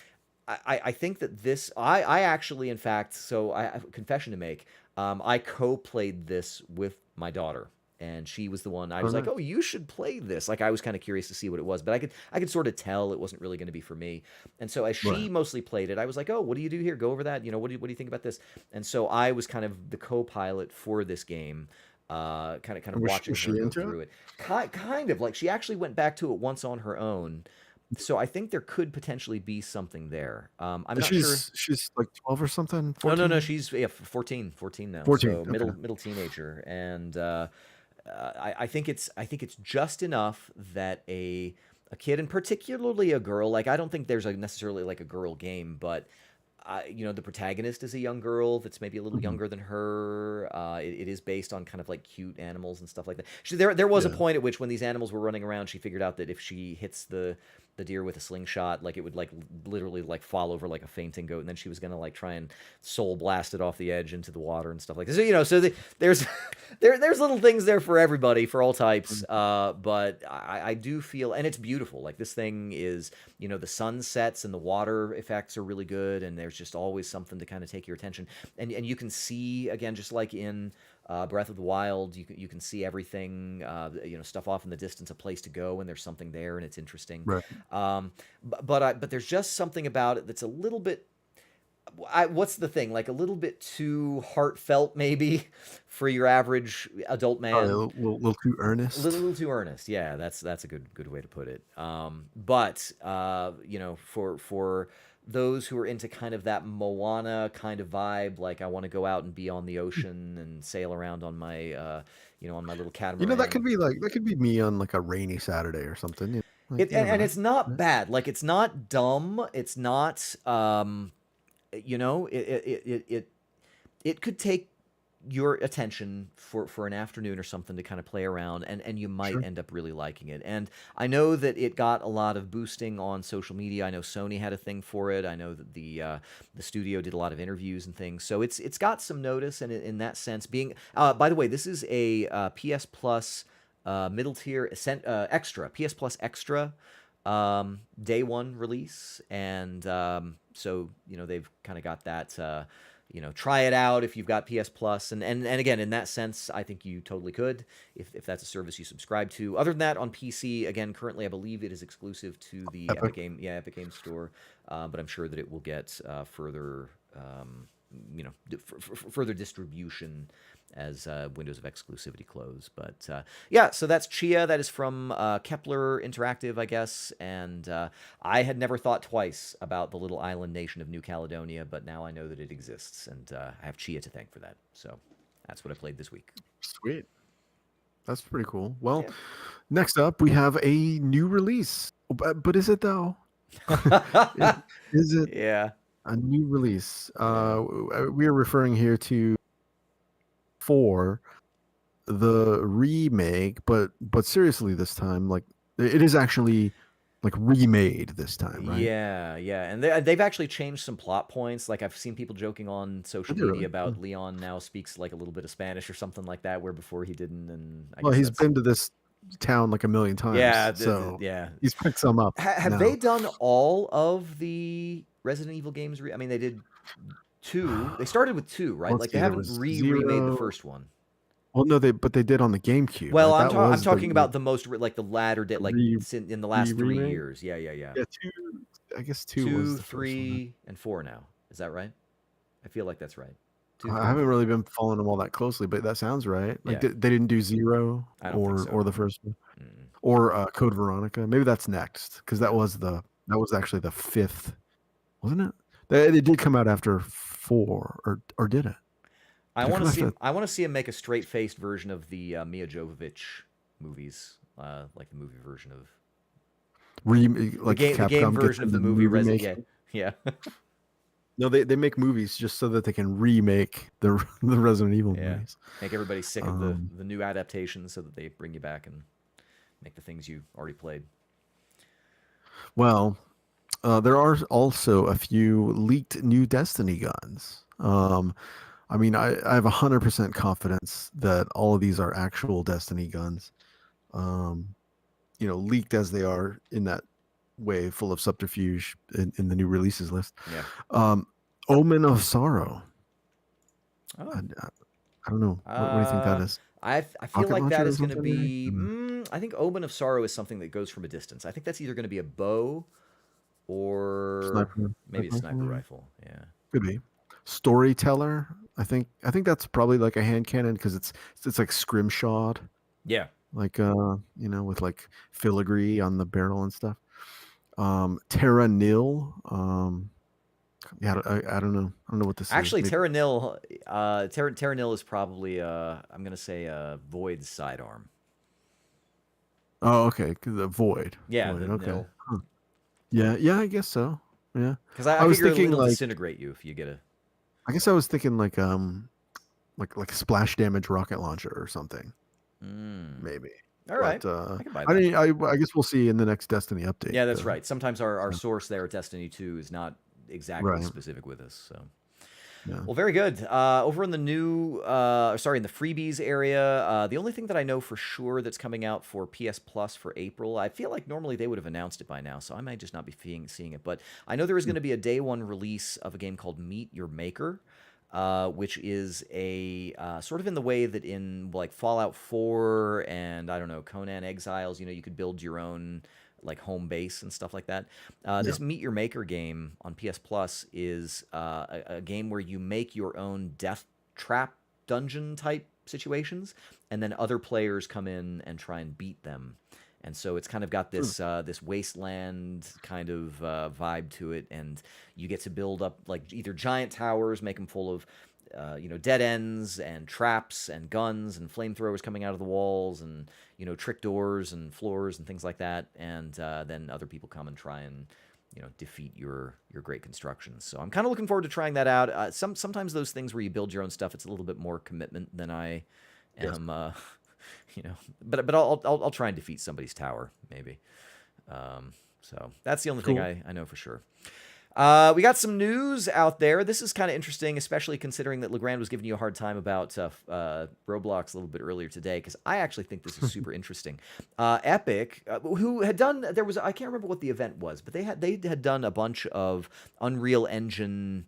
I think that I actually, in fact, so I have a confession to make. I co-played this with my daughter, and she was the one. I Oh, was like, nice. "Oh, you should play this." Like I was kind of curious to see what it was, but I could sort of tell it wasn't really going to be for me. And so as she Right. mostly played it, I was like, "Oh, what do you do here? Go over that. What do you think about this?" And so I was kind of the co-pilot for this game, kind of watching Was her she go into it? through it. Kind of like she actually went back to it once on her own. So I think there could potentially be something there. I'm And not sure. she's like 12 or something? Oh, no, no, 14? she's yeah, 14 now. 14. So Okay. middle teenager, and I think it's just enough that a kid, and particularly a girl, like I don't think there's necessarily like a girl game, but the protagonist is a young girl that's maybe a little Mhm. younger than her. It is based on kind of like cute animals and stuff like that. There was a Yeah. point at which when these animals were running around, she figured out that if she hits the deer with a slingshot, like it would like literally like fall over like a fainting goat, and then she was gonna like try and soul blast it off the edge into the water and stuff like this. So there's there's little things there for everybody, for all types. Mhm. But I do feel, and it's beautiful. Like this thing is, the sunsets and the water effects are really good, and there's just always something to kind of take your attention. And you can see again, just like in Breath of the Wild, you can see everything, stuff off in the distance, a place to go, and there's something there, and it's interesting. Right. But there's just something about it that's a little bit. What's the thing? Like a little bit too heartfelt, maybe, for your average adult Oh, yeah, man. little too A earnest. little too earnest. Yeah, that's a good way to put it. But for those who are into kind of that Moana kind of vibe, like I want to go out and be on the ocean and sail around on my little catamaran. That could be me on like a rainy Saturday or something. Like It you never and know. it's not Yeah. bad. Like it's not dumb. It's not it could take your attention for an afternoon or something to kind of play around, and you might Sure. end up really liking it. And I know that it got a lot of boosting on social media. I know Sony had a thing for it. I know that the studio did a lot of interviews and things. So it's got some notice, and in that sense, being by the way, this is a PS Plus middle tier extra PS Plus extra day one release, and so they've kind of got that. Try it out if you've got PS Plus, and again, in that sense, I think you totally could if that's a service you subscribe to. Other than that, on PC, again, currently I believe it is exclusive to the Epic. Epic Game Store, but I'm sure that it will get further, further distribution as windows of exclusivity close. But yeah, so that's Chia. That is from Kepler Interactive, I guess. And I had never thought twice about the little island nation of New Caledonia, but now I know that it exists, and I have Chia to thank for that. So that's what I played this week. Sweet. That's pretty cool. Well, Yeah. next up we have a new release. But is it though? Is it Yeah. a new release? Yeah. We are referring here to for the remake, but seriously this time, like it is actually like remade this time, right? Yeah, yeah, and they've actually changed some plot points. Like I've seen people joking on Are social they media really? about Leon now speaks like a little bit of Spanish or something like that, where before he didn't, and I Well, guess he's that's been to this town like a million yeah, times, so yeah. he's picked some up Have they now. done all of the Resident Evil games? I mean, they did two. They started with two, right? Let's Like they see, there haven't was remade the 0. first one. Well, no, but they did on the GameCube, Well, right? That I'm was the talking about the most like the latter like re in the last three remake. years. Yeah, yeah, yeah. Yeah, 2. I guess 2 was Two, the first one. 3, and 4 now. Is that right? I feel like that's right. Two, I three, and haven't four. really been following them all that closely, but that sounds right. Like Yeah, they didn't do 0 I don't think or so. the first one Mm, or Code Veronica. Maybe that's next because yeah. that was actually the 5th, wasn't it? It did come out after 4, or did it? Did it come after? I want to see him make a straight faced version of the Mia Jovovich movies, like the movie version of Like the game Capcom gets version of the into movie movie Resident. Yeah, making? yeah, No, they make movies just so that they can remake the the Resident Evil yeah. movies. Make everybody sick of Um, the new adaptations so that they bring you back and make the things you already played. well, there are also a few leaked new Destiny guns. I mean, I have 100% confidence that all of these are actual Destiny guns. Um, leaked as they are in that way, full of subterfuge in the new releases list. Yeah. Um, Omen of Sorrow. Oh. I don't know. What do you think that Uh, is? I feel Rocket like that launcher or is going to something? Maybe? be. I think Omen of Sorrow is something that goes from a distance. I think that's either going to be a bow or maybe a Sniper rifle, sniper maybe? rifle. Yeah. Could be. Storyteller. I think that's probably like a hand cannon because it's like scrimshawed, Yeah. like with like filigree on the barrel and stuff. Terra Nil. Yeah, I don't know. I don't know what this is. Actually, Maybe. Terra Nil is probably I'm gonna say a Void sidearm. Oh, okay. The Void. Yeah, Void. the Okay. Nil. Huh. Yeah, I guess so. Yeah. Because I I was figure thinking it'll like disintegrate you if you get a. I guess I was thinking like splash damage rocket launcher or something, Mm. maybe. All right, But I can buy I that. mean, I guess we'll see in the next Destiny update. Yeah, that's right. Sometimes our So, source there at Destiny 2 is not exactly right. specific with us. So. Yeah. Well, very good. Over in the in the freebies area, the only thing that I know for sure that's coming out for PS Plus for April, I feel like normally they would have announced it by now, so I might just not be seeing it. But I know there is going to be a day one release of a game called Meet Your Maker, which is a sort of in the way that in like Fallout 4 and I don't know Conan Exiles, you could build your own like home base and stuff like that. Yeah. This Meet Your Maker game on PS Plus is a game where you make your own death trap dungeon type situations, and then other players come in and try and beat them. And so it's kind of got Hmm. this wasteland kind of vibe to it, and you get to build up like either giant towers, make them full of dead ends and traps and guns and flamethrowers coming out of the walls and trick doors and floors and things like that. And then other people come and try and defeat your great constructions. So I'm kind of looking forward to trying that out. Sometimes those things where you build your own stuff, it's a little bit more commitment than I Yes. am. You know, but I'll try and defeat somebody's tower maybe. So that's the only thing Cool. I know for sure. We got some news out there. This is kind of interesting, especially considering that Legrand was giving you a hard time about Roblox a little bit earlier today, because I actually think this is super interesting. Epic, who had done, I can't remember what the event was, but they had done a bunch of Unreal Engine,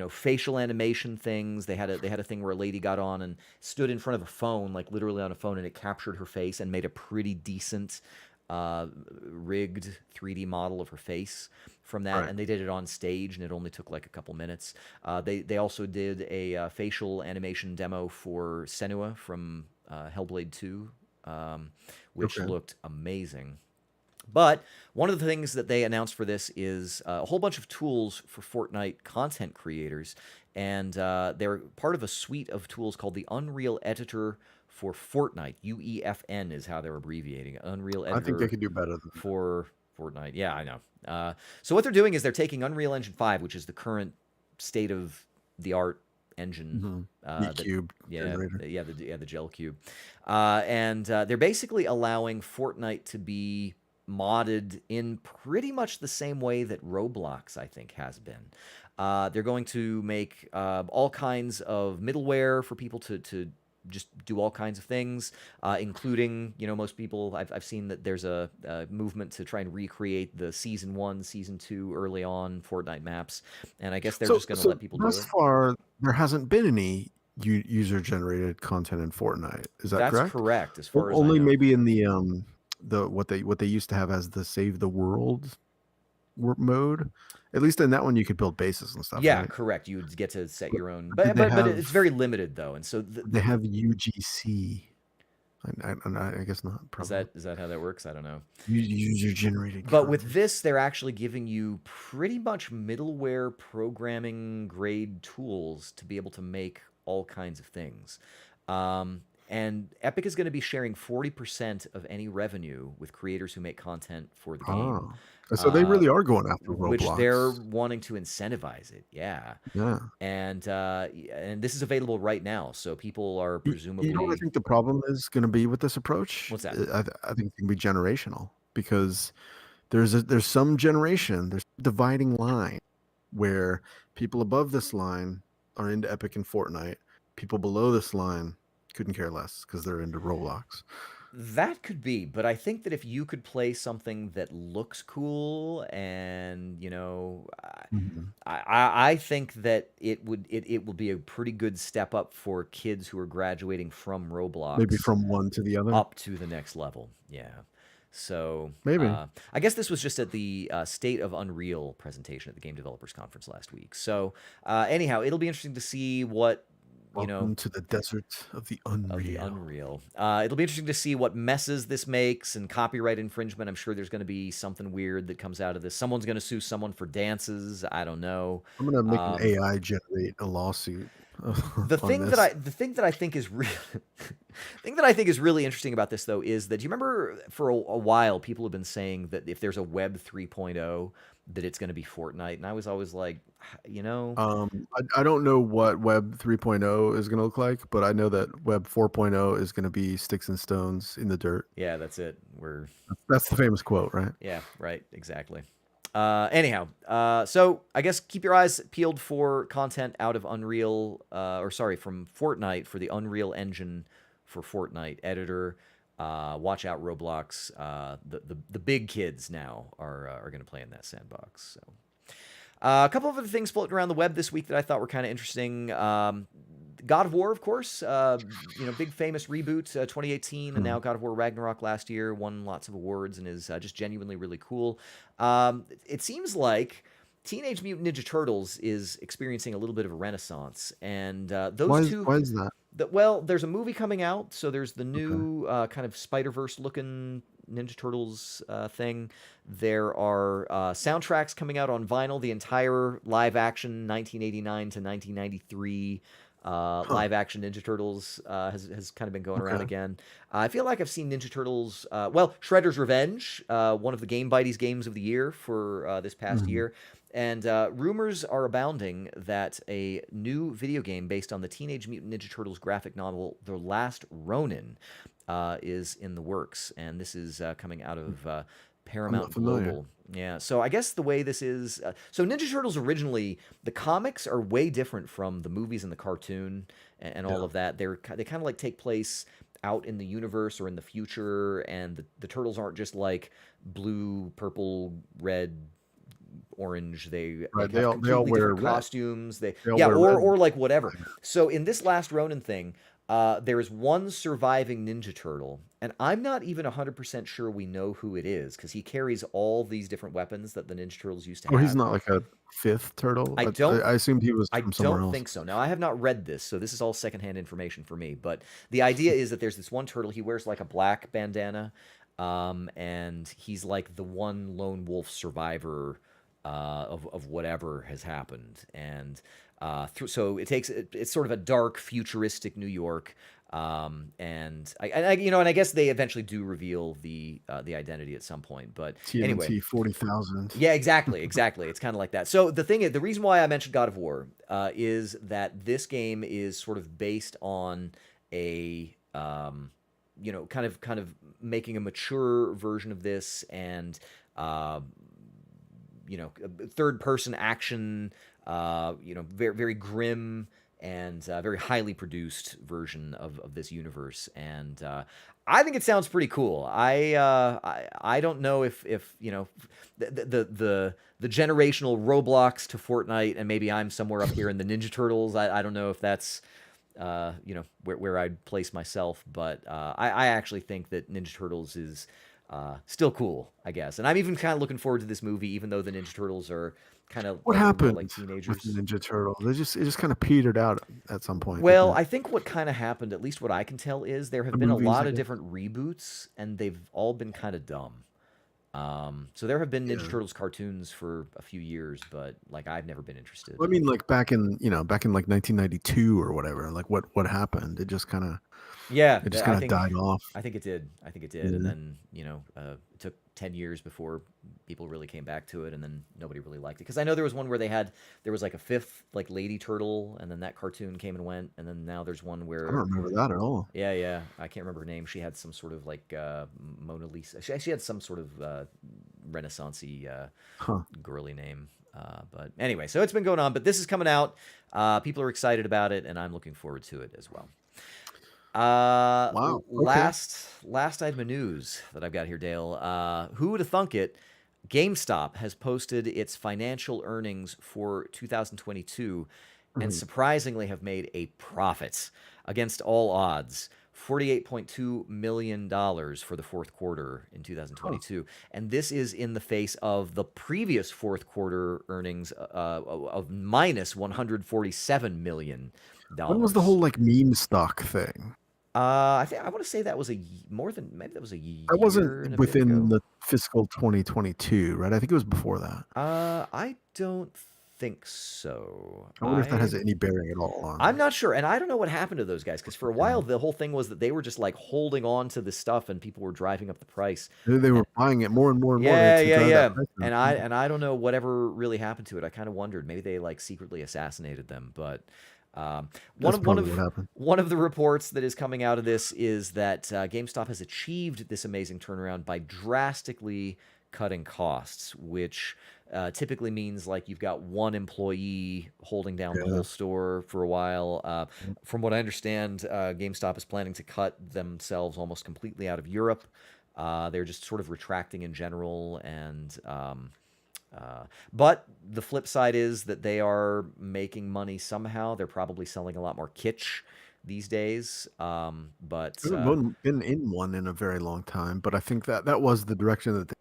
facial animation things. They had a thing where a lady got on and stood in front of a phone, like literally on a phone, and it captured her face and made a pretty decent uh, rigged 3D model of her face from that, Right. and they did it on stage, and it only took like a couple minutes. They also did a facial animation demo for Senua from Hellblade 2, which Okay. looked amazing. But one of the things that they announced for this is a whole bunch of tools for Fortnite content creators, and they're part of a suite of tools called the Unreal Editor for Fortnite. UEFN is how they're abbreviating it. Unreal I think they Editor could do better than that. for Fortnite. Yeah, I know. So what they're doing is they're taking Unreal Engine 5, which is the current state of the art engine. Meat That cube yeah generator. the gel cube, and they're basically allowing Fortnite to be modded in pretty much the same way that Roblox, I think, has been. They're going to make all kinds of middleware for people to just do all kinds of things, including, most people, I've seen that there's a movement to try and recreate the Season 1, Season 2 early on Fortnite maps, and I guess they're So just going to so let people do thus it. far, there hasn't been any user generated content in Fortnite. Is that That's correct? correct, as far as I Only know. maybe in the what they used to have as the save the world mode. At least in that one, you could build bases and stuff, Yeah, right? correct. You would get to set But, your own, but did but it's very limited though, and so they have UGC? I guess not. is Probably that how that works? I don't know. user generated But with content. this, they're actually giving you pretty much middleware programming grade tools to be able to make all kinds of things. And Epic is going to be sharing 40% of any revenue with creators who make content for the game, Oh, so they uh, really are going after which they're Roblox. wanting to incentivize it. Yeah. Yeah. And this is available right now. So people are You know what I presumably, think the problem is going to be with this approach? what's that? I think it can be generational because there's some generation, there's a dividing line where people above this line are into Epic and Fortnite. People below this line couldn't care less because they're into Roblox. That could be, but I think that if you could play something that looks cool and, Mhm. I think that it will be a pretty good step up for kids who are graduating from Maybe Roblox from one to the other. up to the next level. Yeah. So Maybe. I guess this was just at the State of Unreal presentation at the Game Developers Conference last week. So anyhow, it'll be interesting to see what, you know, Welcome to the desert of the of the unreal. Unreal. It'll be interesting to see what messes this makes and copyright infringement. I'm sure there's going to be something weird that comes out of this. Someone's going to sue someone for dances. I don't know. I'm gonna make an Um, AI generate a lawsuit the on thing that this. I think is really thing that I think is really interesting about this though is that, do you remember for a while people have been saying that if there's a Web 3.0 that it's going to be Fortnite, and I was always like, you know, I don't know what Web 3.0 is gonna look like, but I know that Web 4.0 is gonna be sticks and stones in the dirt. yeah, that's it. We're That's the famous quote, right? Yeah, right, exactly. Anyhow, so I guess keep your eyes peeled for content out of Unreal, or sorry, from Fortnite for the Unreal Engine for Fortnite editor. Watch out, Roblox. The big kids now are going to play in that sandbox. So. A couple of other things floating around the web this week that I thought were kind of interesting. God of War, of course, big famous reboot, 2018, and Hmm. now God of War Ragnarok last year won lots of awards and is just genuinely really cool. It seems like Teenage Mutant Ninja Turtles is experiencing a little bit of a renaissance, and those two. Why is that? Well, there's a movie coming out, so there's the Okay. new kind of Spider-Verse looking Ninja Turtles thing. There are soundtracks coming out on vinyl. The entire live action 1989 to 1993 Huh. Live action Ninja Turtles has kind of been going around Okay. again. I feel like I've seen Ninja Turtles. Well, Shredder's Revenge, one of the Game Bitey's games of the year for this past Mhm. year. And rumors are abounding that a new video game based on the Teenage Mutant Ninja Turtles graphic novel, The Last Ronin, is in the works. And this is coming out of I'm not Paramount familiar. Global. Yeah, so I guess the way this is, so Ninja Turtles originally, the comics are way different from the movies and the cartoon and all Yeah. of that. They kind of like take place out in the universe or in the future, and the turtles aren't just like blue, purple, red, orange. They Right. have They all completely wear different red. costumes. They They all yeah, wear red. or like whatever. So in this last Ronin thing, there is one surviving Ninja Turtle, and I'm not even 100% sure we know who it is because he carries all these different weapons that the Ninja Turtles used to Oh, he's have. not like a fifth turtle? I don't I assumed he was I from somewhere don't else. think so. Now, I have not read this, so this is all secondhand information for me. But the idea is that there's this one turtle. He wears like a black bandana, and he's like the one lone wolf survivor of whatever has happened. And so it's sort of a dark, futuristic New York. And I guess they eventually do reveal the identity at some point. But anyway, TMNT 40,000. yeah, exactly, exactly. It's kind of like that. So the reason why I mentioned God of War is that this game is sort of based on a kind of making a mature version of this, and uh, third person action, very very grim and very highly produced version of this universe. And I think it sounds pretty cool. I don't know if the generational Roblox to Fortnite, and maybe I'm somewhere up here in the Ninja Turtles. I don't know if that's where I'd place myself, but I actually think that Ninja Turtles is still cool, I guess. And I'm even kind of looking forward to this movie, even though the Ninja Turtles are kind of What a little more like happened with the teenagers. Ninja Turtles? It just kinda petered out at some point, didn't Well, it? I think what kind of happened, at least what I can tell, is there have The been a movies, lot I of guess? different reboots, and they've all been kind of dumb. So there have been Ninja Yeah. Turtles cartoons for a few years, but like I've never been interested. Well, I mean, like, back in, like, 1992 or whatever, like, what happened? Yeah, It just I kinda think died off. I think it did. I think it did, and Yeah. then it took 10 years before people really came back to it, and then nobody really liked it. Because I know there was one where there was like a fifth like lady turtle, and then that cartoon came and went, and then now there's one I don't where remember that at all. yeah, I can't remember her name. She had some sort of like Mona Lisa. She had some sort of Renaissancey Huh. girly name. But anyway, so it's been going on, but this is coming out. People are excited about it, and I'm looking forward to it as well. Wow, okay. Last item of news that I've got here, Dale. Who would have thunk it? GameStop has posted its financial earnings for 2022, and Mhm. surprisingly have made a profit against all odds. $48.2 million for the fourth quarter in Huh. 2022. And this is in the face of the previous fourth quarter earnings of minus $147 million. When was the whole, like, meme stock thing? I want to say that was more than maybe that was a That wasn't year and a bit within ago. the fiscal 2022, right? I think it was before that. I don't think so. I wonder if that has any bearing at all I'm on. not sure, and I don't know what happened to those guys because for a Yeah. while the whole thing was that they were just like holding on to this stuff, and people were driving up the price. They And were buying it more and more and more yeah, to yeah, drive that yeah. price up. And I don't know whatever really happened to it. I kind of wondered maybe they like secretly assassinated them, but um, one That's of one probably what of happened. one of the reports that is coming out of this is that GameStop has achieved this amazing turnaround by drastically cutting costs, which typically means like you've got one employee holding down the Yeah. whole store for a while. From what I understand, GameStop is planning to cut themselves almost completely out of Europe. They're just sort of retracting in general, and but the flip side is that they are making money somehow. They're probably selling a lot more kitsch these days. I haven't been in one in a very long time, but I think that was the direction that they.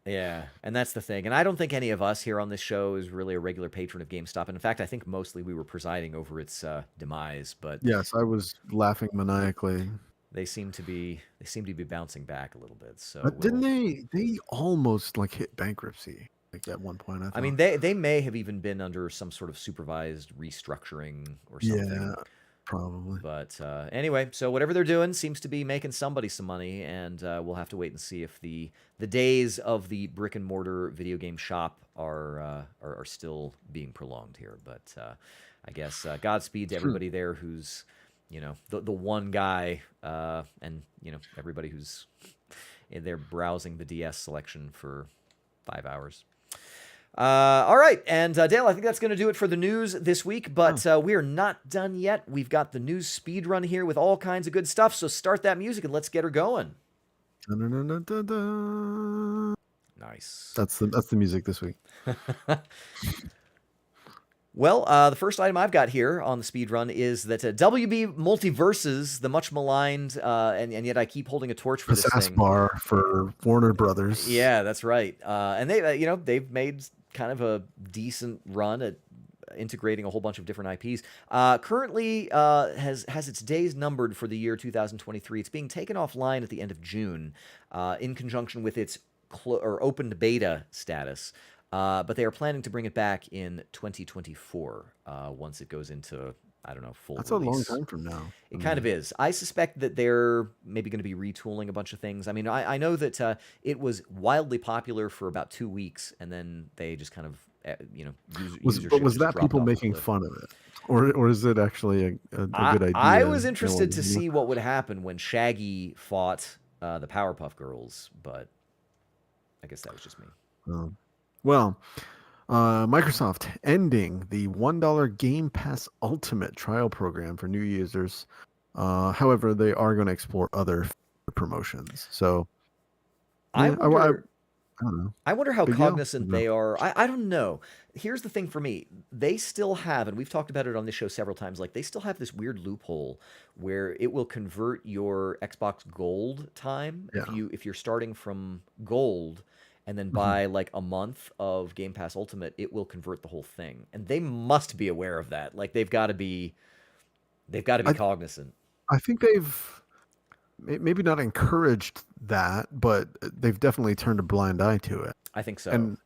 Yeah, and that's the thing. And I don't think any of us here on this show is really a regular patron of GameStop. And in fact, I think mostly we were presiding over its demise. But Yes, I was laughing maniacally. they seem to be bouncing back a little bit. So But didn't we'll. they almost, like, hit bankruptcy, like, at one point, I I mean, thought. they may have even been under some sort of supervised restructuring or Yeah. something. Probably. But anyway, so whatever they're doing seems to be making somebody some money, and we'll have to wait and see if the days of the brick and mortar video game shop are still being prolonged here. But I guess Godspeed to Hmm. everybody there who's the one guy, and everybody who's in there browsing the DS selection for 5 hours. All right, and Dale, I think that's going to do it for the news this week, but Oh. we are not done yet. We've got the news speed run here with all kinds of good stuff, so start that music and let's get her going. Dun-dun-dun-dun-dun. Nice. That's the music this week. Well, the first item I've got here on the speed run is that WB Multiverses, the much maligned, and yet I keep holding a torch for The this SAS thing. bar for Warner Brothers. Yeah, that's right. And they, they've made kind of a decent run at integrating a whole bunch of different IPs. Currently, has its days numbered for the year 2023. It's being taken offline at the end of June, in conjunction with its or opened beta status. But they are planning to bring it back in 2024 once it goes into, I don't know, full That's a long release. time from now. It kind of is. I suspect that they're maybe going to be retooling a bunch of things. I mean, I know that it was wildly popular for about 2 weeks, and then they just kind of, usership was just that dropped people off a making cliff. fun of it, or is it actually a good I idea? was And interested to see what would happen when Shaggy fought the Powerpuff Girls, but I guess that was just me. um, well, Microsoft ending the $1 Game Pass Ultimate trial program for new users. However, they are going to explore other promotions. So, I yeah, I wonder. don't know. I wonder how Big deal? cognizant they are. I don't know. Here's the thing for me. They still have, and we've talked about it on this show several times, like they still have this weird loophole where it will convert your Xbox Gold time Yeah. if you're starting from Gold and then Mhm. buy like a month of Game Pass Ultimate, it will convert the whole thing. And they must be aware of that. Like they've got to be I cognizant. I think they've maybe not encouraged that, but they've definitely turned a blind eye to it. I think so. And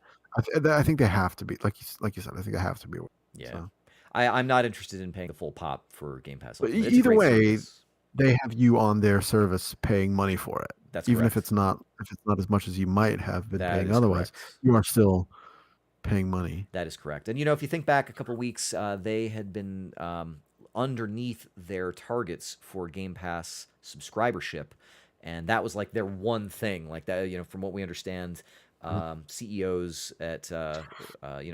I think they have to be, like you said. I think they have to be. Yeah. So, I'm not interested in paying the full pop for Game Pass but Ultimate. It's a either great way, service. they have you on their service paying money for it, That's even if correct. it's not as much as you might have been That paying is otherwise. correct. You are still paying money. That is correct. And if you think back a couple weeks, they had been underneath their targets for Game Pass subscribership, and that was like their one thing. Like that, from what we understand, Mhm. CEOs at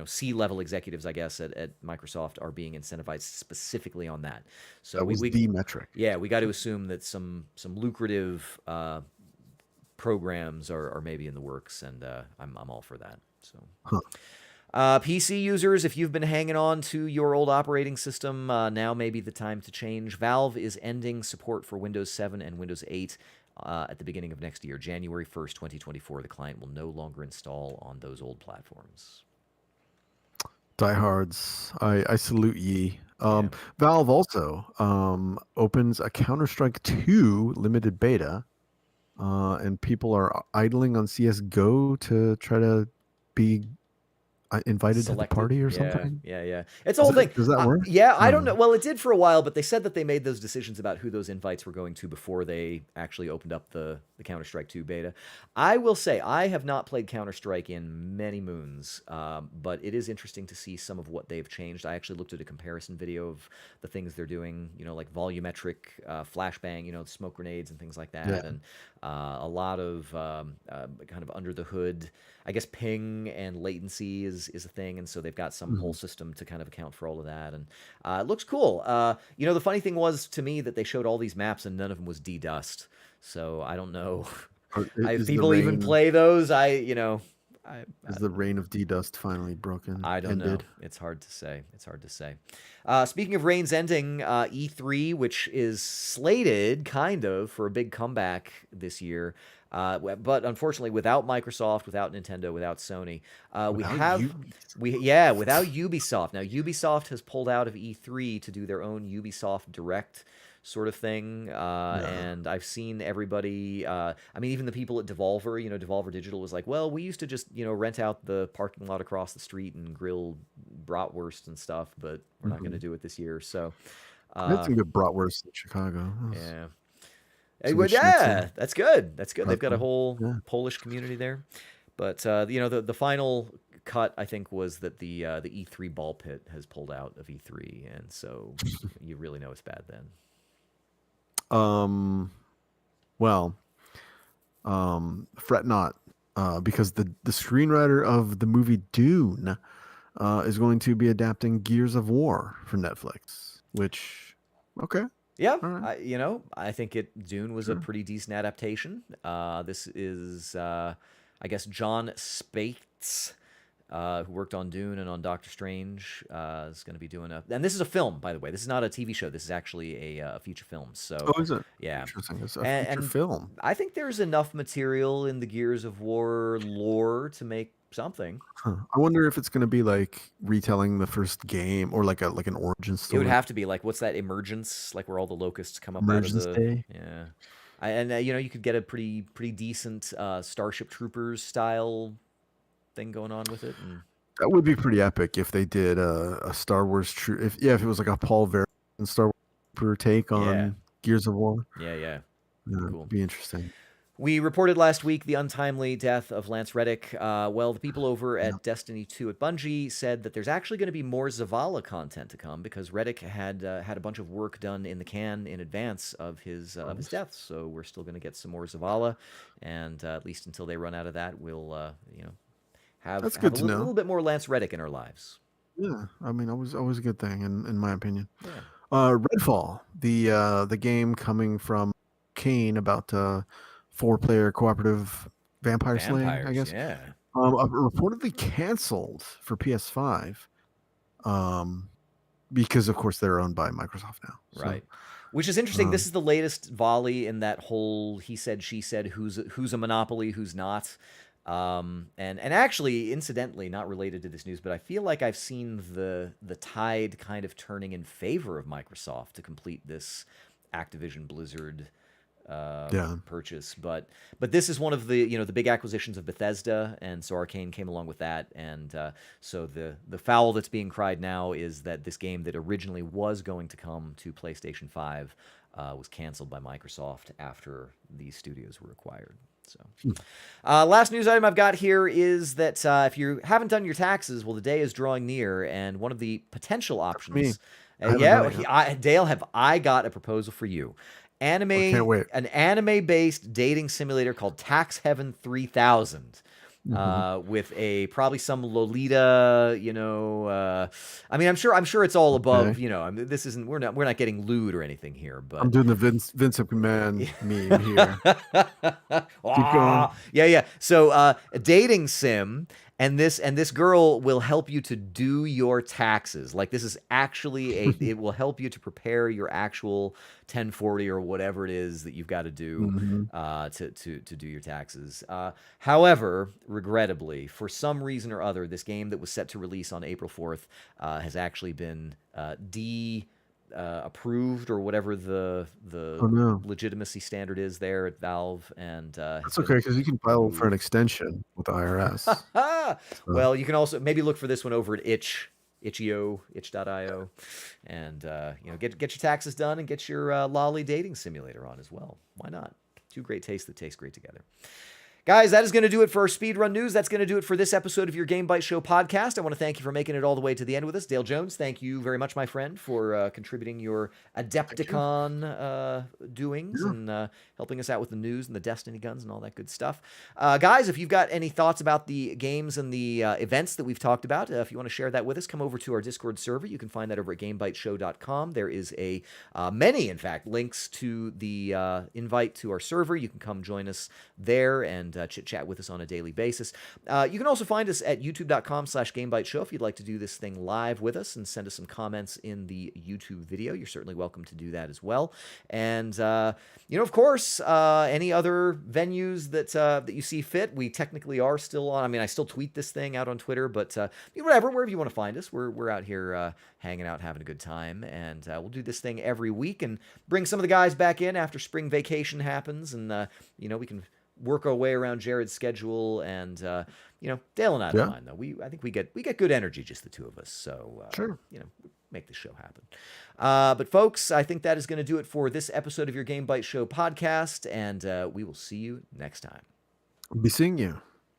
C-level executives, I guess, at Microsoft are being incentivized specifically on that. So That was we the metric. yeah, we got to assume that some lucrative programs are maybe in the works, and I'm all for that. So. Huh. PC users, if you've been hanging on to your old operating system, now may be the time to change. Valve is ending support for Windows 7 and Windows 8 at the beginning of next year, January 1st, 2024. The client will no longer install on those old platforms. Diehards, I salute ye. Yeah. Valve also opens a Counter-Strike 2 limited beta, and people are idling on CS:GO to try to be invited to the Selected. party or Yeah, something. yeah, yeah. It's a whole thing. Does that work? Yeah, I I don't don't know. know. Well, it did for a while, but they said that they made those decisions about who those invites were going to before they actually opened up the Counter-Strike 2 beta. I will say, I have not played Counter-Strike in many moons, but it is interesting to see some of what they've changed. I actually looked at a comparison video of the things they're doing, like volumetric flashbang, smoke grenades and things like that, Yeah. and a lot of kind of under the hood, I guess ping and latency is a thing, and so they've got some whole Mhm. system to kind of account for all of that, and it looks cool. The funny thing was to me that they showed all these maps and none of them was D-Dust, so I don't know if Is the people even reign play those. I is the reign of D-Dust finally broken? I don't know. Ended? It's hard to say. It's hard to say. Speaking of reigns ending, E3, which is slated kind of for a big comeback this year, but unfortunately without Microsoft, without Nintendo, without Sony, Without you? without Ubisoft. Now Ubisoft has pulled out of E3 to do their own Ubisoft Direct sort of thing. Yeah. And I've seen everybody, I mean, even the people at Devolver, Devolver Digital was like, well, we used to just, rent out the parking lot across the street and grill bratwurst and stuff, but we're not going to Mhm. do it this year. So, I had some good bratwurst in Chicago. Yeah. Some good Yeah, schnitzel, that's good. That's good. They've got a pretzel. whole Yeah. Polish community there. But the final cut I think was that the E3 ball pit has pulled out of E3, and so you really know it's bad then. Um. Well, fret not, because the screenwriter of the movie Dune is going to be adapting Gears of War for Netflix. Which, okay, Yeah, all right, I think Dune was a sure. pretty decent adaptation. This is, I guess, John Spates, who worked on Dune and on Doctor Strange, is going to be doing and this is a film, by the way. This is not a TV show. This is actually a feature film. So, Oh, is it yeah, interesting? It's a feature and film. I think there's enough material in the Gears of War lore to make something. Huh. I wonder if it's going to be like retelling the first game or like an origin It would story. have to be like what's that emergence? Like where all the locusts come up out of Emergence the Day. yeah. And you could get a pretty decent Starship Troopers style thing going on with it. And That would be pretty epic if they did a Star Wars true. If it was like a Paul Verhoeven Star Wars Trooper take yeah, on Gears of War, yeah, it'd cool. be interesting. We reported last week the untimely death of Lance Reddick. Well, the people over Yeah. at Destiny 2 at Bungie said that there's actually going to be more Zavala content to come because Reddick had had a bunch of work done in the can in advance of his Nice. death. So we're still going to get some more Zavala, and at least until they run out of that, we'll That's have good a to little, know. little bit more Lance Reddick in our lives. Yeah, I mean, always a good thing in my opinion. Yeah, Redfall, the game coming from Kane about 4-player cooperative vampire slaying, I vampires. guess. Yeah, Reportedly canceled for PS5. Um, because of course they're owned by Microsoft now. So, right. Which is interesting. This um, is the latest volley in that whole he said she said who's a monopoly, who's not. And actually, incidentally, not related to this news, but I feel like I've seen the tide kind of turning in favor of Microsoft to complete this Activision Blizzard yeah, purchase. But this is one of the big acquisitions of Bethesda, and so Arcane came along with that. And so the foul that's being cried now is that this game that originally was going to come to PlayStation 5 was canceled by Microsoft after these studios were acquired. So, last news item I've got here is that if you haven't done your taxes, well, the day is drawing near, and one of the potential for me, options, I haven't done it yet. Dale, have I got a proposal for you? I can't wait. An anime-based dating simulator called Tax Heaven 3000. Mhm. With probably some Lolita, I mean, I'm sure it's all above, Okay, I mean, this isn't, we're not getting lewd or anything here, I'm but doing the Vince McMahon meme here. Keep going. yeah. So a dating sim, and this girl will help you to do your taxes. Like this is actually it will help you to prepare your actual 1040 or whatever it is that you've got to do Mhm. to do your taxes. However, regrettably, for some reason or other, this game that was set to release on April 4th has actually been approved or whatever the Oh no, legitimacy standard is there at Valve, and has that's okay been because you can file for an moved. extension with the IRS. So, Well, you can also maybe look for this one over at itch.io, and get your taxes done and get your lolly dating simulator on as well. Why not? Two great tastes that taste great together. Guys, that is going to do it for our speedrun news. That's going to do it for this episode of your Game Bytes Show podcast. I want to thank you for making it all the way to the end with us. Dale Jones, thank you very much, my friend, for contributing your thank you. Adepticon doings Yeah. and helping us out with the news and the Destiny guns and all that good stuff. Guys, if you've got any thoughts about the games and the events that we've talked about, if you want to share that with us, come over to our Discord server. You can find that over at GameByteShow.com. There is many, in fact, links to the invite to our server. You can come join us there and chit chat with us on a daily basis. You can also find us at youtube.com/GameByteShow if you'd like to do this thing live with us and send us some comments in the YouTube video. You're certainly welcome to do that as well. And of course, any other venues that you see fit. We technically are still on. I mean, I still tweet this thing out on Twitter, but wherever you want to find us, we're out here hanging out, having a good time, and we'll do this thing every week and bring some of the guys back in after spring vacation happens, and we can work our way around Jared's schedule, and Dale and I don't Yeah, mind though. I think we get good energy, just the two of us. So sure. make the show happen. But folks, I think that is going to do it for this episode of your Game Bytes Show podcast, and we will see you next time. Be seeing you.